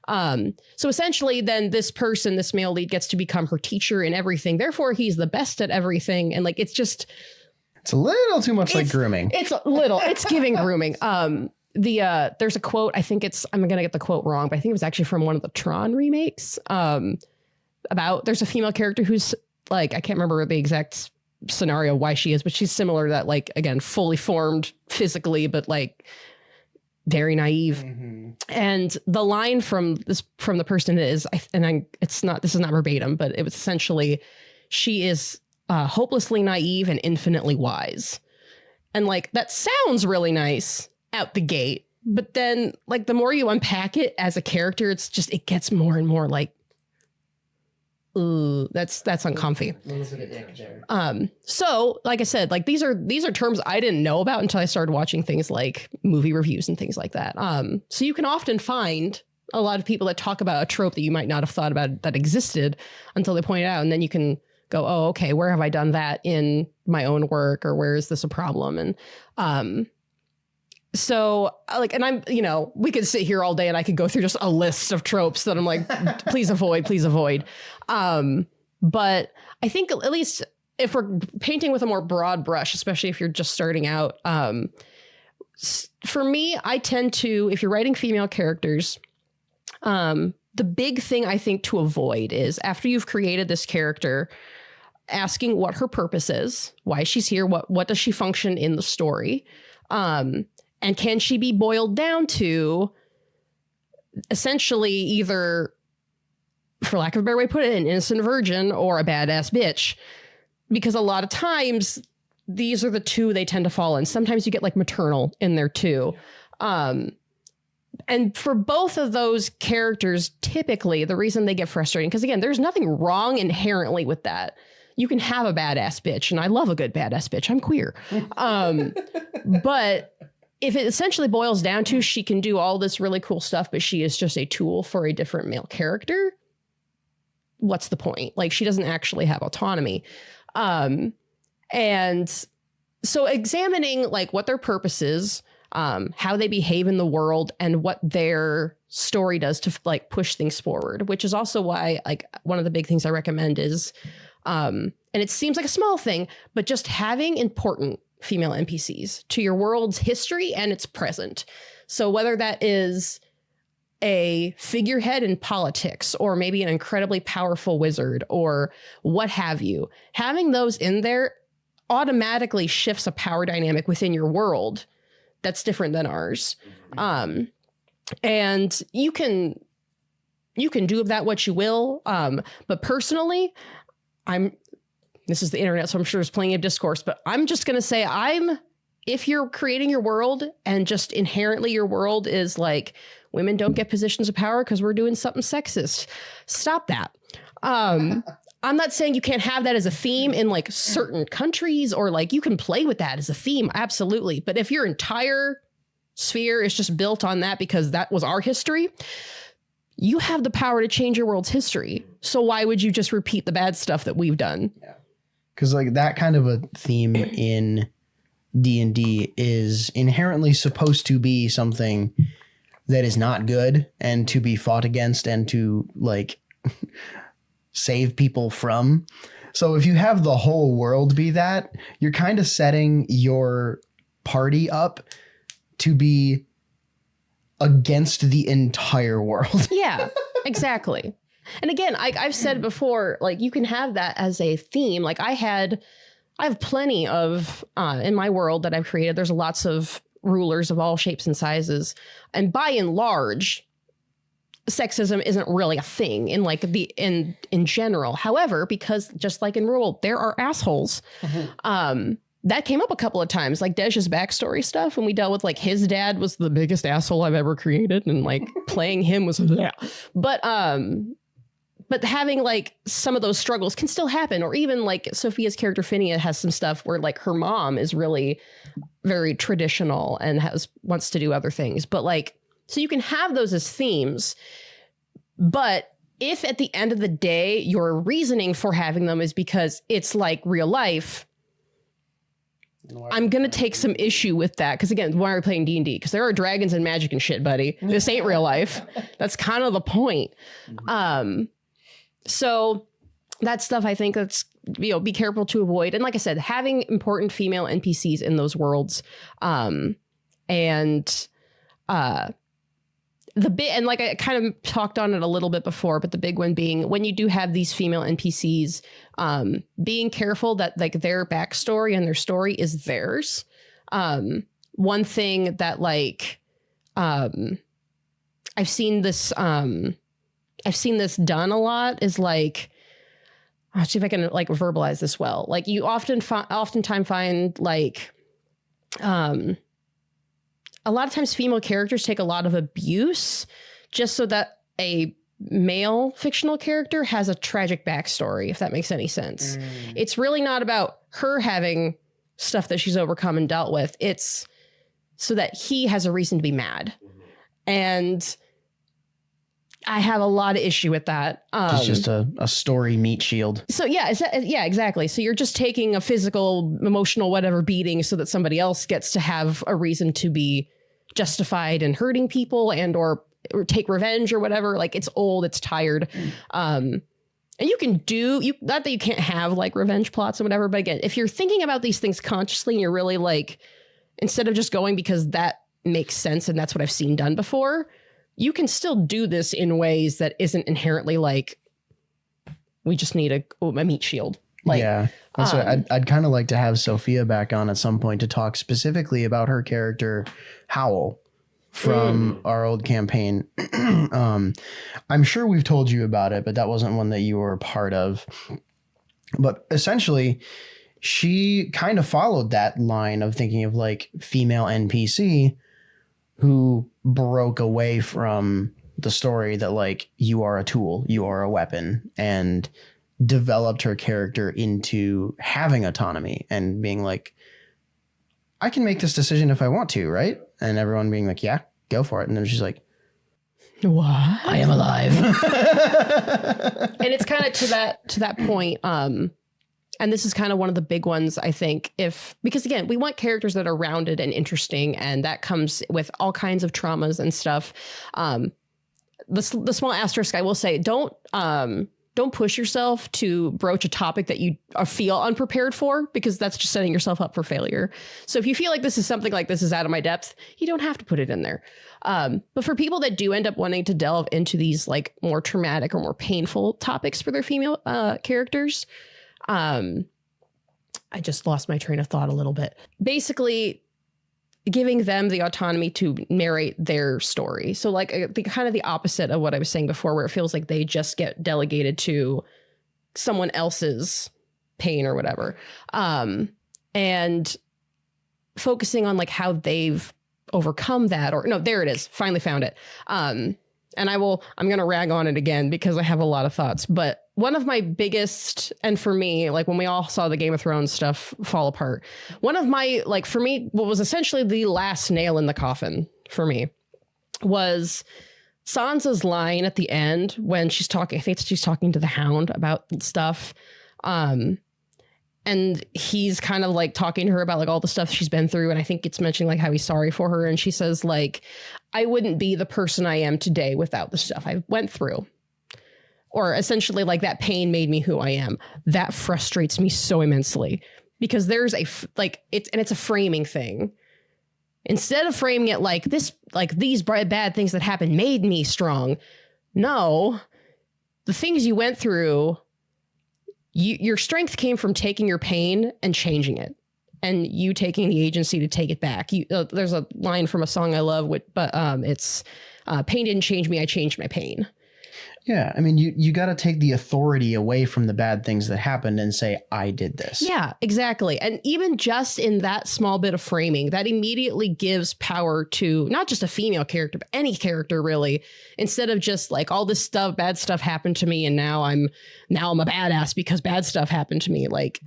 So essentially then this male lead gets to become her teacher in everything. Therefore he's the best at everything. And like, it's a little too much like grooming. It's giving grooming. There's a quote, I'm going to get the quote wrong, but I think it was actually from one of the Tron remakes. There's a female character who's like, I can't remember the exact scenario why she is, but she's similar to that, like, again, fully formed physically, but like very naive. Mm-hmm. And the line from the person is, this is not verbatim, but it was essentially, she is hopelessly naive and infinitely wise. And like, that sounds really nice out the gate, but then like the more you unpack it as a character, it gets more and more like, ooh, that's uncomfy. So like I said, like these are terms I didn't know about until I started watching things like movie reviews and things like that. So you can often find a lot of people that talk about a trope that you might not have thought about that existed until they point it out. And then you can go, oh, okay, where have I done that in my own work, or where is this a problem? And, so like, and I'm, we could sit here all day and I could go through just a list of tropes that I'm like, please avoid. But I think at least if we're painting with a more broad brush, especially if you're just starting out, for me, I tend to, if you're writing female characters, the big thing I think to avoid is after you've created this character, asking what her purpose is, why she's here, what does she function in the story? And can she be boiled down to essentially either, for lack of a better way to put it, an innocent virgin or a badass bitch? Because a lot of times these are the two they tend to fall in. Sometimes you get like maternal in there too. And for both of those characters, typically the reason they get frustrating, because again, there's nothing wrong inherently with that. You can have a badass bitch, and I love a good badass bitch. I'm queer. But if it essentially boils down to she can do all this really cool stuff, but she is just a tool for a different male character, what's the point? Like, she doesn't actually have autonomy. And so examining like what their purpose is, how they behave in the world, and what their story does to like push things forward, which is also why like one of the big things I recommend is, and it seems like a small thing, but just having important female NPCs to your world's history and its present. So whether that is a figurehead in politics, or maybe an incredibly powerful wizard, or what have you, having those in there automatically shifts a power dynamic within your world that's different than ours. And you can do of that what you will. But personally, this is the internet, so I'm sure there's plenty of discourse, but I'm just going to say if you're creating your world and just inherently your world is like, women don't get positions of power because we're doing something sexist, stop that. I'm not saying you can't have that as a theme in like certain countries, or like you can play with that as a theme. Absolutely. But if your entire sphere is just built on that because that was our history, you have the power to change your world's history. So why would you just repeat the bad stuff that we've done? Yeah. Because like that kind of a theme in D&D is inherently supposed to be something that is not good and to be fought against and to like save people from. So if you have the whole world be that, you're kind of setting your party up to be against the entire world. Yeah, exactly. And again, I've said before, like you can have that as a theme. Like I have plenty of, in my world that I've created, there's lots of rulers of all shapes and sizes. And by and large, sexism isn't really a thing in like in general. However, because just like in Rule, there are assholes. That came up a couple of times, like Dej's backstory stuff when we dealt with like his dad was the biggest asshole I've ever created, and like playing him was but having like some of those struggles can still happen. Or even like Sophia's character Phinia has some stuff where like her mom is really very traditional and wants to do other things. But like, so you can have those as themes, but if at the end of the day, your reasoning for having them is because it's like real life, I'm going to take some issue with that. Because again, why are we playing D&D? Because there are dragons and magic and shit, buddy. This ain't real life. That's kind of the point. So that stuff, I think that's, be careful to avoid. And like I said, having important female NPCs in those worlds. And like I kind of talked on it a little bit before, but the big one being when you do have these female NPCs, being careful that like their backstory and their story is theirs. One thing that like, I've seen this done a lot is like, I'll see if I can like verbalize this well. Like you oftentimes find like, a lot of times female characters take a lot of abuse just so that a male fictional character has a tragic backstory, if that makes any sense. It's really not about her having stuff that she's overcome and dealt with. It's so that he has a reason to be mad. And I have a lot of issue with that. It's just a story meat shield. So yeah, exactly. So you're just taking a physical, emotional, whatever beating so that somebody else gets to have a reason to be justified in hurting people and or take revenge or whatever. Like it's old, it's tired. And you can not that you can't have like revenge plots or whatever, but again, if you're thinking about these things consciously and you're really like, instead of just going because that makes sense and that's what I've seen done before, you can still do this in ways that isn't inherently like, we just need a meat shield. Like, yeah, that's what I'd kind of like to have Sophia back on at some point to talk specifically about her character, Howl, from our old campaign. I'm sure we've told you about it, but that wasn't one that you were a part of. But essentially, she kind of followed that line of thinking of like female NPC who broke away from the story that like you are a tool, you are a weapon, and developed her character into having autonomy and being like, I can make this decision if I want to, right? And everyone being like, yeah, go for it. And then she's like, what? I am alive. And it's kind of to that point. And this is kind of one of the big ones, I think, because again, we want characters that are rounded and interesting, and that comes with all kinds of traumas and stuff. The small asterisk, I will say, don't push yourself to broach a topic that you feel unprepared for, because that's just setting yourself up for failure. So if you feel like this is something like this is out of my depth, you don't have to put it in there. But for people that do end up wanting to delve into these like more traumatic or more painful topics for their female characters, I just lost my train of thought a little bit. Basically, giving them the autonomy to narrate their story. So like kind of the opposite of what I was saying before, where it feels like they just get delegated to someone else's pain or whatever. And focusing on like how they've overcome that, or no, there it is. Finally found it. And I'm going to rag on it again because I have a lot of thoughts, but one of my biggest, and for me, like when we all saw the Game of Thrones stuff fall apart, one of my, like for me, what was essentially the last nail in the coffin for me was Sansa's line at the end when she's talking, I think she's talking to the Hound about stuff. And he's kind of like talking to her about like all the stuff she's been through. And I think it's mentioning like how he's sorry for her. And she says like, I wouldn't be the person I am today without the stuff I went through. Or essentially like that pain made me who I am. That frustrates me so immensely because there's it's a framing thing. Instead of framing it like this, like these bad things that happened made me strong. No, the things you went through, your strength came from taking your pain and changing it, and you taking the agency to take it back. There's a line from a song I love, but it's pain didn't change me, I changed my pain. Yeah, I mean, you got to take the authority away from the bad things that happened and say, I did this. Yeah, exactly. And even just in that small bit of framing, that immediately gives power to not just a female character, but any character, really. Instead of just like all this stuff, bad stuff happened to me, and now I'm a badass because bad stuff happened to me. Like,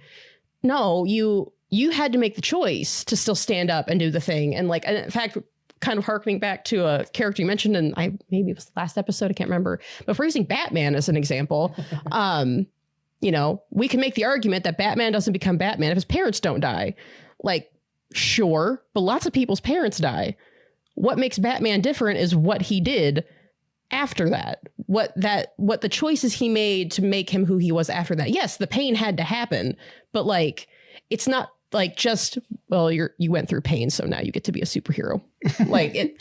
no, you had to make the choice to still stand up and do the thing. And like, in fact, kind of harkening back to a character you mentioned, and maybe it was the last episode, I can't remember, but if we're using Batman as an example, you know, we can make the argument that Batman doesn't become Batman if his parents don't die. Like, sure, but lots of people's parents die. What makes Batman different is what he did after that. What the choices he made to make him who he was after that. Yes, the pain had to happen, but like, it's not like just, well, you went through pain, so now you get to be a superhero. Like it.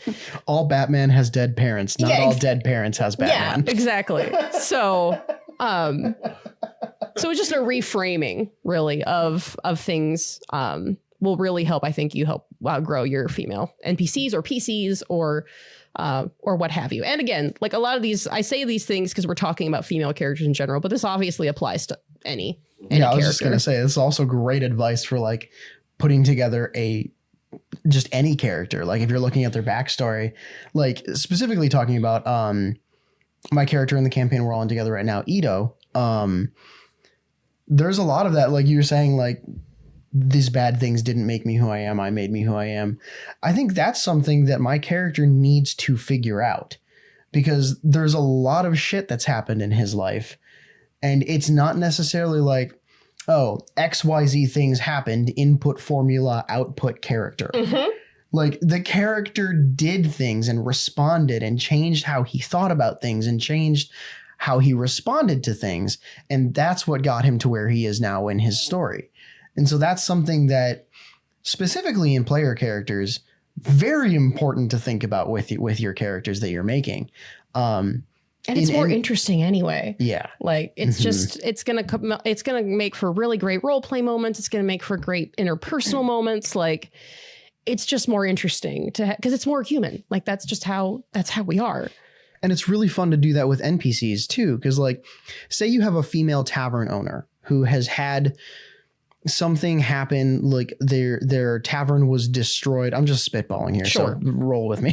All Batman has dead parents. Not all dead parents has Batman. Yeah, exactly. So it's just a reframing, really, of things. Will really help. I think you help grow your female NPCs or PCs or what have you. And again, like a lot of these, I say these things because we're talking about female characters in general, but this obviously applies to any yeah, I was character. just gonna say, this is also great advice for like putting together just any character. Like if you're looking at their backstory, like specifically talking about my character in the campaign we're all in together right now, Ito. There's a lot of that, like you were saying, like these bad things didn't make me who I am, I made me who I am. I think that's something that my character needs to figure out, because there's a lot of shit that's happened in his life. And it's not necessarily like, oh, XYZ things happened, input formula, output character. Mm-hmm. Like the character did things and responded and changed how he thought about things and changed how he responded to things. And that's what got him to where he is now in his story. And so that's something that specifically in player characters, very important to think about with your characters that you're making. And it's more interesting anyway. Yeah. Like it's just, it's going to make for really great role play moments. It's going to make for great interpersonal moments. Like it's just more interesting because it's more human. Like that's how we are. And it's really fun to do that with NPCs too. Cause like, say you have a female tavern owner who has had something happened, like their tavern was destroyed. I'm just spitballing here, sure. So roll with me.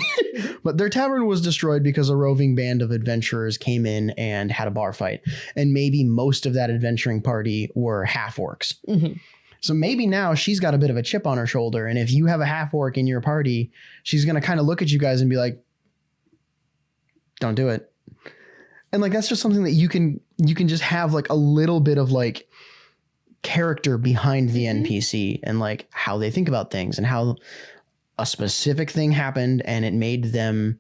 But their tavern was destroyed because a roving band of adventurers came in and had a bar fight. And maybe most of that adventuring party were half-orcs. Mm-hmm. So maybe now she's got a bit of a chip on her shoulder. And if you have a half-orc in your party, she's going to kind of look at you guys and be like, don't do it. And like, that's just something that you can just have like a little bit of like character behind the NPC and like how they think about things and how a specific thing happened and it made them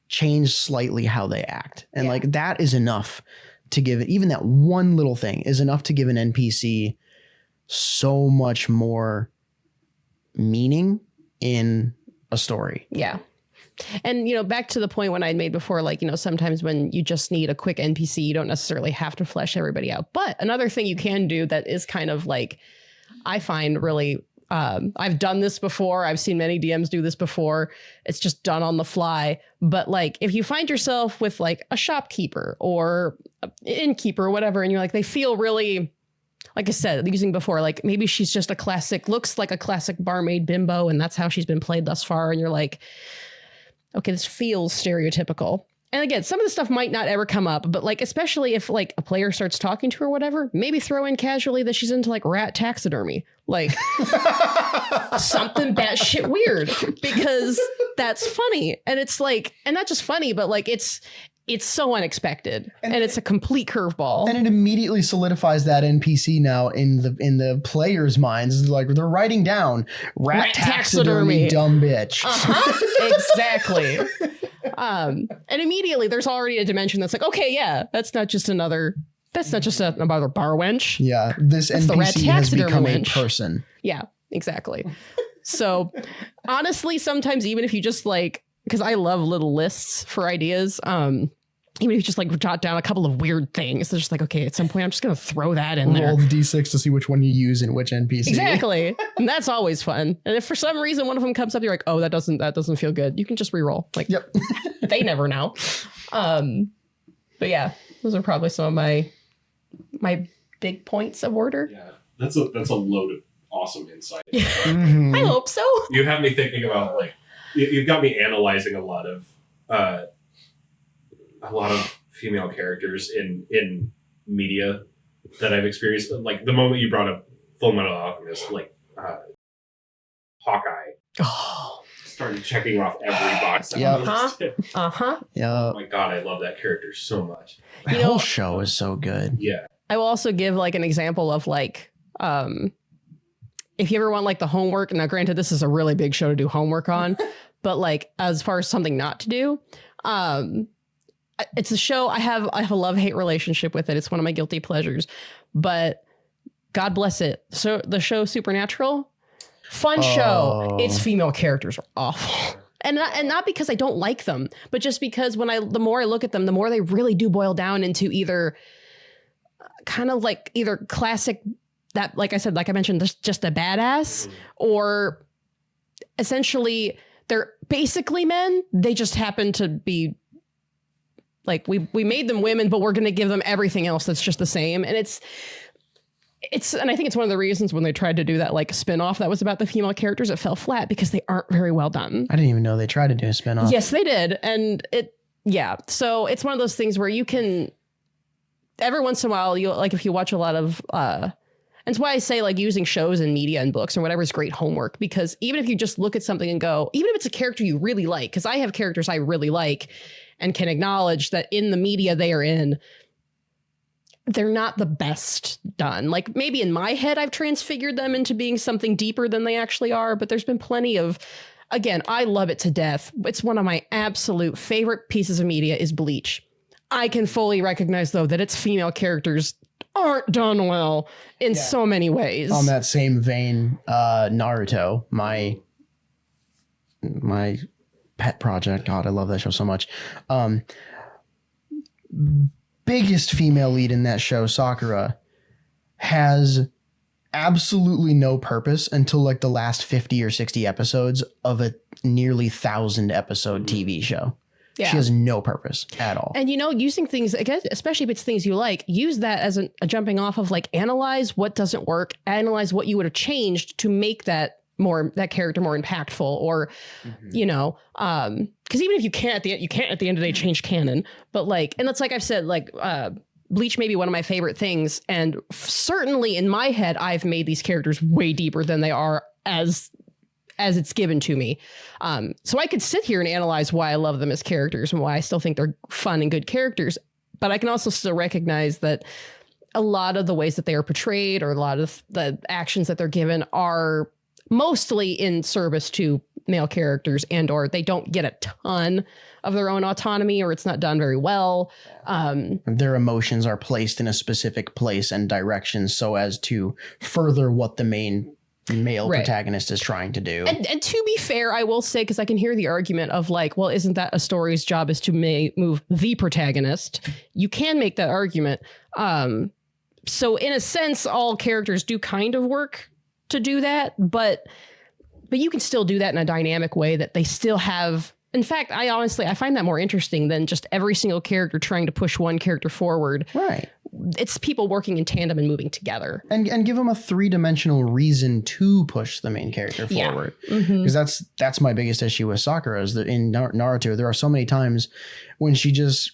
change slightly how they act. And like that is enough to give it, even that one little thing is enough to give an NPC so much more meaning in a story. Yeah. And, you know, back to the point when I made before, like, you know, sometimes when you just need a quick NPC, you don't necessarily have to flesh everybody out. But another thing you can do that is kind of like, I find really, I've done this before. I've seen many DMs do this before. It's just done on the fly. But like, if you find yourself with like a shopkeeper or an innkeeper or whatever, and you're like, they feel really, like I said, using before, like maybe she's just looks like a classic barmaid bimbo, and that's how she's been played thus far. And you're like, okay, this feels stereotypical. And again, some of the stuff might not ever come up, but like, especially if like a player starts talking to her or whatever, maybe throw in casually that she's into like rat taxidermy, like something batshit weird, because that's funny. And it's like, and not just funny, but like it's so unexpected and it's a complete curveball. And it immediately solidifies that NPC now in the players' minds. Like they're writing down rat taxidermy dumb bitch. Uh-huh. Exactly. And immediately there's already a dimension that's like, okay, yeah, that's not just another bar wench. Yeah, this NPC has become a person. Yeah, exactly. So honestly, sometimes even if you just like, because I love little lists for ideas, even if you just like jot down a couple of weird things, it's just like, okay, at some point I'm just going to throw that in there. Roll the d6 to see which one you use in which NPC. Exactly. And that's always fun. And if for some reason one of them comes up, you're like, oh, that doesn't feel good. You can just re-roll. Like, Yep. they never know. But yeah, those are probably some of my big points of order. Yeah, that's a load of awesome insight. Mhm. I hope so. You have me thinking about like you've got me analyzing a lot of female characters in media that I've experienced. Like the moment you brought up Full Metal Alchemist, like Hawkeye, Oh. started checking off every box. on Yep. the list. Yeah. Oh my god, I love that character so much. The You know- whole show is so good. Yeah. I will also give like an example of like, if you ever want like the homework, now granted, this is a really big show to do homework on, but like as far as something not to do, it's a show I have a love-hate relationship with it. It's one of my guilty pleasures, but God bless it. So the show Supernatural, fun show. Oh. Its female characters are awful. And not because I don't like them, but just because the more I look at them, the more they really do boil down into either kind of like either classic that, like I said, like I mentioned, just a badass, or essentially they're basically men. They just happen to be like, we made them women, but we're going to give them everything else that's just the same. And it's, and I think it's one of the reasons when they tried to do that like spinoff that was about the female characters, it fell flat because they aren't very well done. I didn't even know they tried to do a spinoff. Yes, they did. And so it's one of those things where you can, every once in a while, you like if you watch a lot of, and it's why I say like using shows and media and books or whatever is great homework, because even if you just look at something and go, even if it's a character you really like, because I have characters I really like and can acknowledge that in the media they are in, they're not the best done. Like maybe in my head, I've transfigured them into being something deeper than they actually are. But there's been plenty of, again, I love it to death. It's one of my absolute favorite pieces of media is Bleach. I can fully recognize though that its female characters aren't done well in so many ways. On that same vein, Naruto, my pet project. God, I love that show so much. Biggest female lead in that show, Sakura, has absolutely no purpose until like the last 50 or 60 episodes of a nearly 1,000 episode TV show. Yeah. She has no purpose at all. And, you know, using things, again, especially if it's things you like, use that as a jumping off of like analyze what doesn't work, analyze what you would have changed to make that character more impactful, or, you know, because even if you can't at the end of the day change canon, but like, and that's like I've said, like, Bleach may be one of my favorite things. And certainly in my head, I've made these characters way deeper than they are as it's given to me. So I could sit here and analyze why I love them as characters and why I still think they're fun and good characters. But I can also still recognize that a lot of the ways that they are portrayed or a lot of the actions that they're given are mostly in service to male characters, and or they don't get a ton of their own autonomy, or it's not done very well. Their emotions are placed in a specific place and direction so as to further what the main male protagonist is trying to do. And to be fair, I will say, because I can hear the argument of like, well, isn't that a story's job is to move the protagonist? You can make that argument. So in a sense, all characters do kind of work to do that, but you can still do that in a dynamic way that they still have. In fact, I find that more interesting than just every single character trying to push one character forward. Right. It's people working in tandem and moving together. And give them a 3-dimensional reason to push the main character forward. Because that's my biggest issue with Sakura is that in Naruto, there are so many times when she just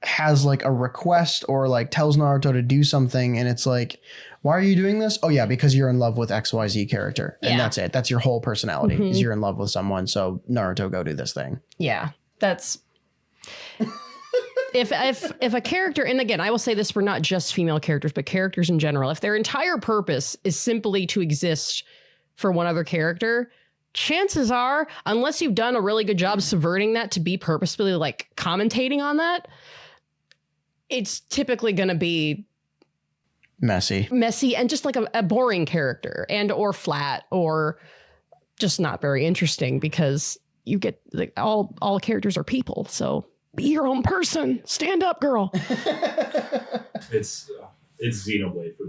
has like a request or like tells Naruto to do something and it's like, why are you doing this? Oh yeah, because you're in love with XYZ character. And that's it. That's your whole personality is you're in love with someone. So Naruto, go do this thing. Yeah, that's... If a character, and again, I will say this for not just female characters, but characters in general, if their entire purpose is simply to exist for one other character, chances are, unless you've done a really good job subverting that to be purposefully like commentating on that, it's typically going to be messy and just like a boring character and or flat or just not very interesting because you get like all characters are people. So be your own person. Stand up, girl. It's Xenoblade for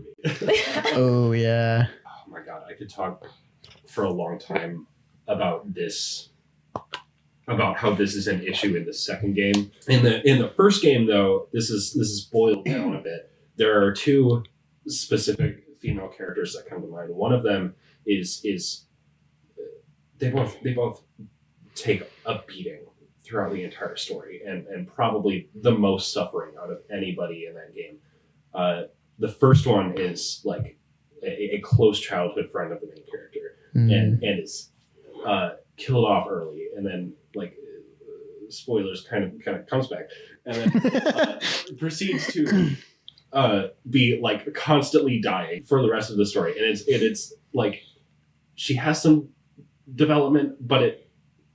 me. Oh yeah. Oh my god, I could talk for a long time about this, about how this is an issue in the second game. In the first game, though, this is boiled down a bit. There are two specific female characters that come to mind. One of them is they both take a beating throughout the entire story, and probably the most suffering out of anybody in that game. The first one is like a close childhood friend of the main character, and is killed off early, and then like spoilers kind of comes back, and then proceeds to be like constantly dying for the rest of the story. And it's like she has some development, but it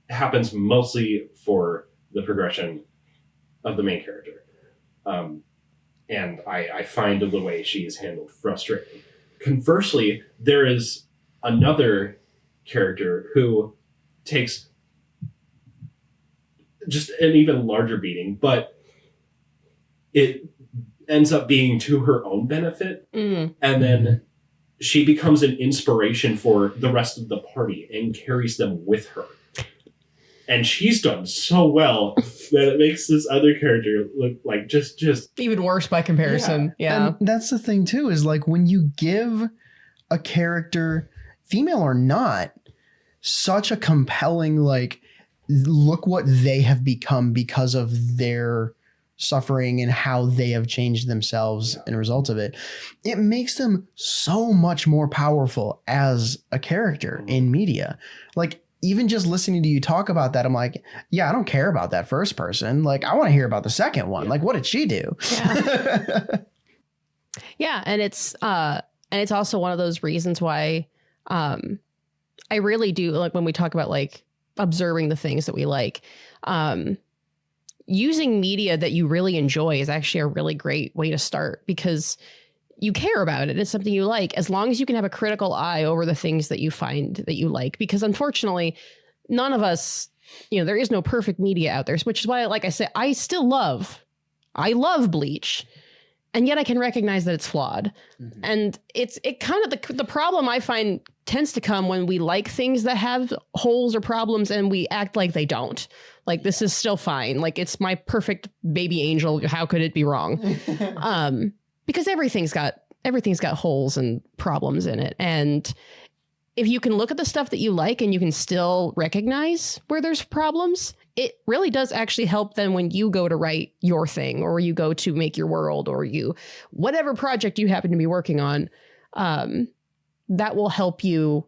happens mostly for the progression of the main character. And I find the way she is handled frustrating. Conversely, there is another character who takes just an even larger beating, but it ends up being to her own benefit. And then she becomes an inspiration for the rest of the party and carries them with her. And she's done so well that it makes this other character look like just even worse by comparison. Yeah. And that's the thing too, is like when you give a character, female or not, such a compelling, like, look what they have become because of their suffering and how they have changed themselves in a result of it. It makes them so much more powerful as a character in media. Like, even just listening to you talk about that, I'm like, yeah, I don't care about that first person. Like, I want to hear about the second one. Like, what did she do? Yeah. Yeah. And it's also one of those reasons why I really do like when we talk about like observing the things that we like, using media that you really enjoy is actually a really great way to start because you care about it. It's something you like, as long as you can have a critical eye over the things that you find that you like, because unfortunately, none of us, there is no perfect media out there, which is why, like I said, I love Bleach, and yet I can recognize that it's flawed. And it kind of, the problem I find tends to come when we like things that have holes or problems and we act like they don't. Like, this is still fine. Like, it's my perfect baby angel. How could it be wrong? Because everything's got holes and problems in it. And if you can look at the stuff that you like and you can still recognize where there's problems, it really does actually help then when you go to write your thing, or you go to make your world, or whatever project you happen to be working on, that will help you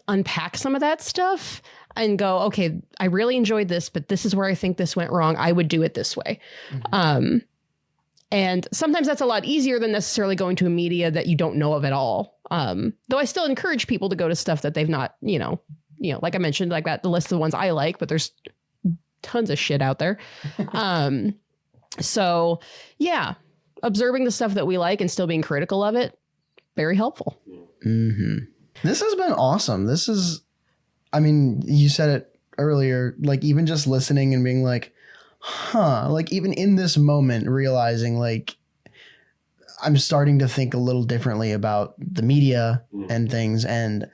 unpack some of that stuff and go, okay, I really enjoyed this, but this is where I think this went wrong. I would do it this way. And sometimes that's a lot easier than necessarily going to a media that you don't know of at all. Though I still encourage people to go to stuff that they've not, like I mentioned, like that, the list of the ones I like, but there's tons of shit out there. So yeah, observing the stuff that we like and still being critical of it, very helpful. This has been awesome. You said it earlier, like even just listening and being like, like even in this moment, realizing like I'm starting to think a little differently about the media and things. And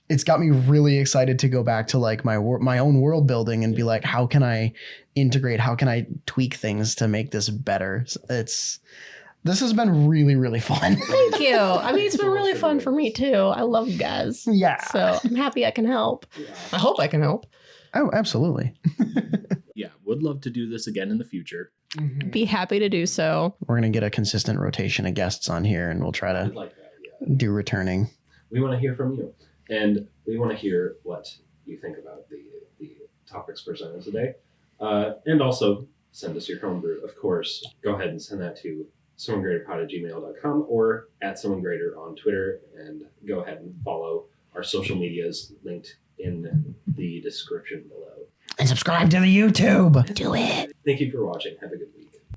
it's got me really excited to go back to like my own world building and be like, how can I integrate? How can I tweak things to make this better? This has been really, really fun. Thank you. I mean, it's been really fun for me too. I love you guys. Yeah. So I'm happy I can help. I hope I can help. Oh, absolutely. Yeah, would love to do this again in the future. Be happy to do so. We're going to get a consistent rotation of guests on here, and we'll try to do returning. We want to hear from you, and we want to hear what you think about the topics presented today. And also send us your homebrew. Of course, go ahead and send that to summongreaterpod@gmail.com or @summongreater on Twitter, and go ahead and follow our social medias linked in the description below. And subscribe to the YouTube. Do it. Thank you for watching. Have a good day.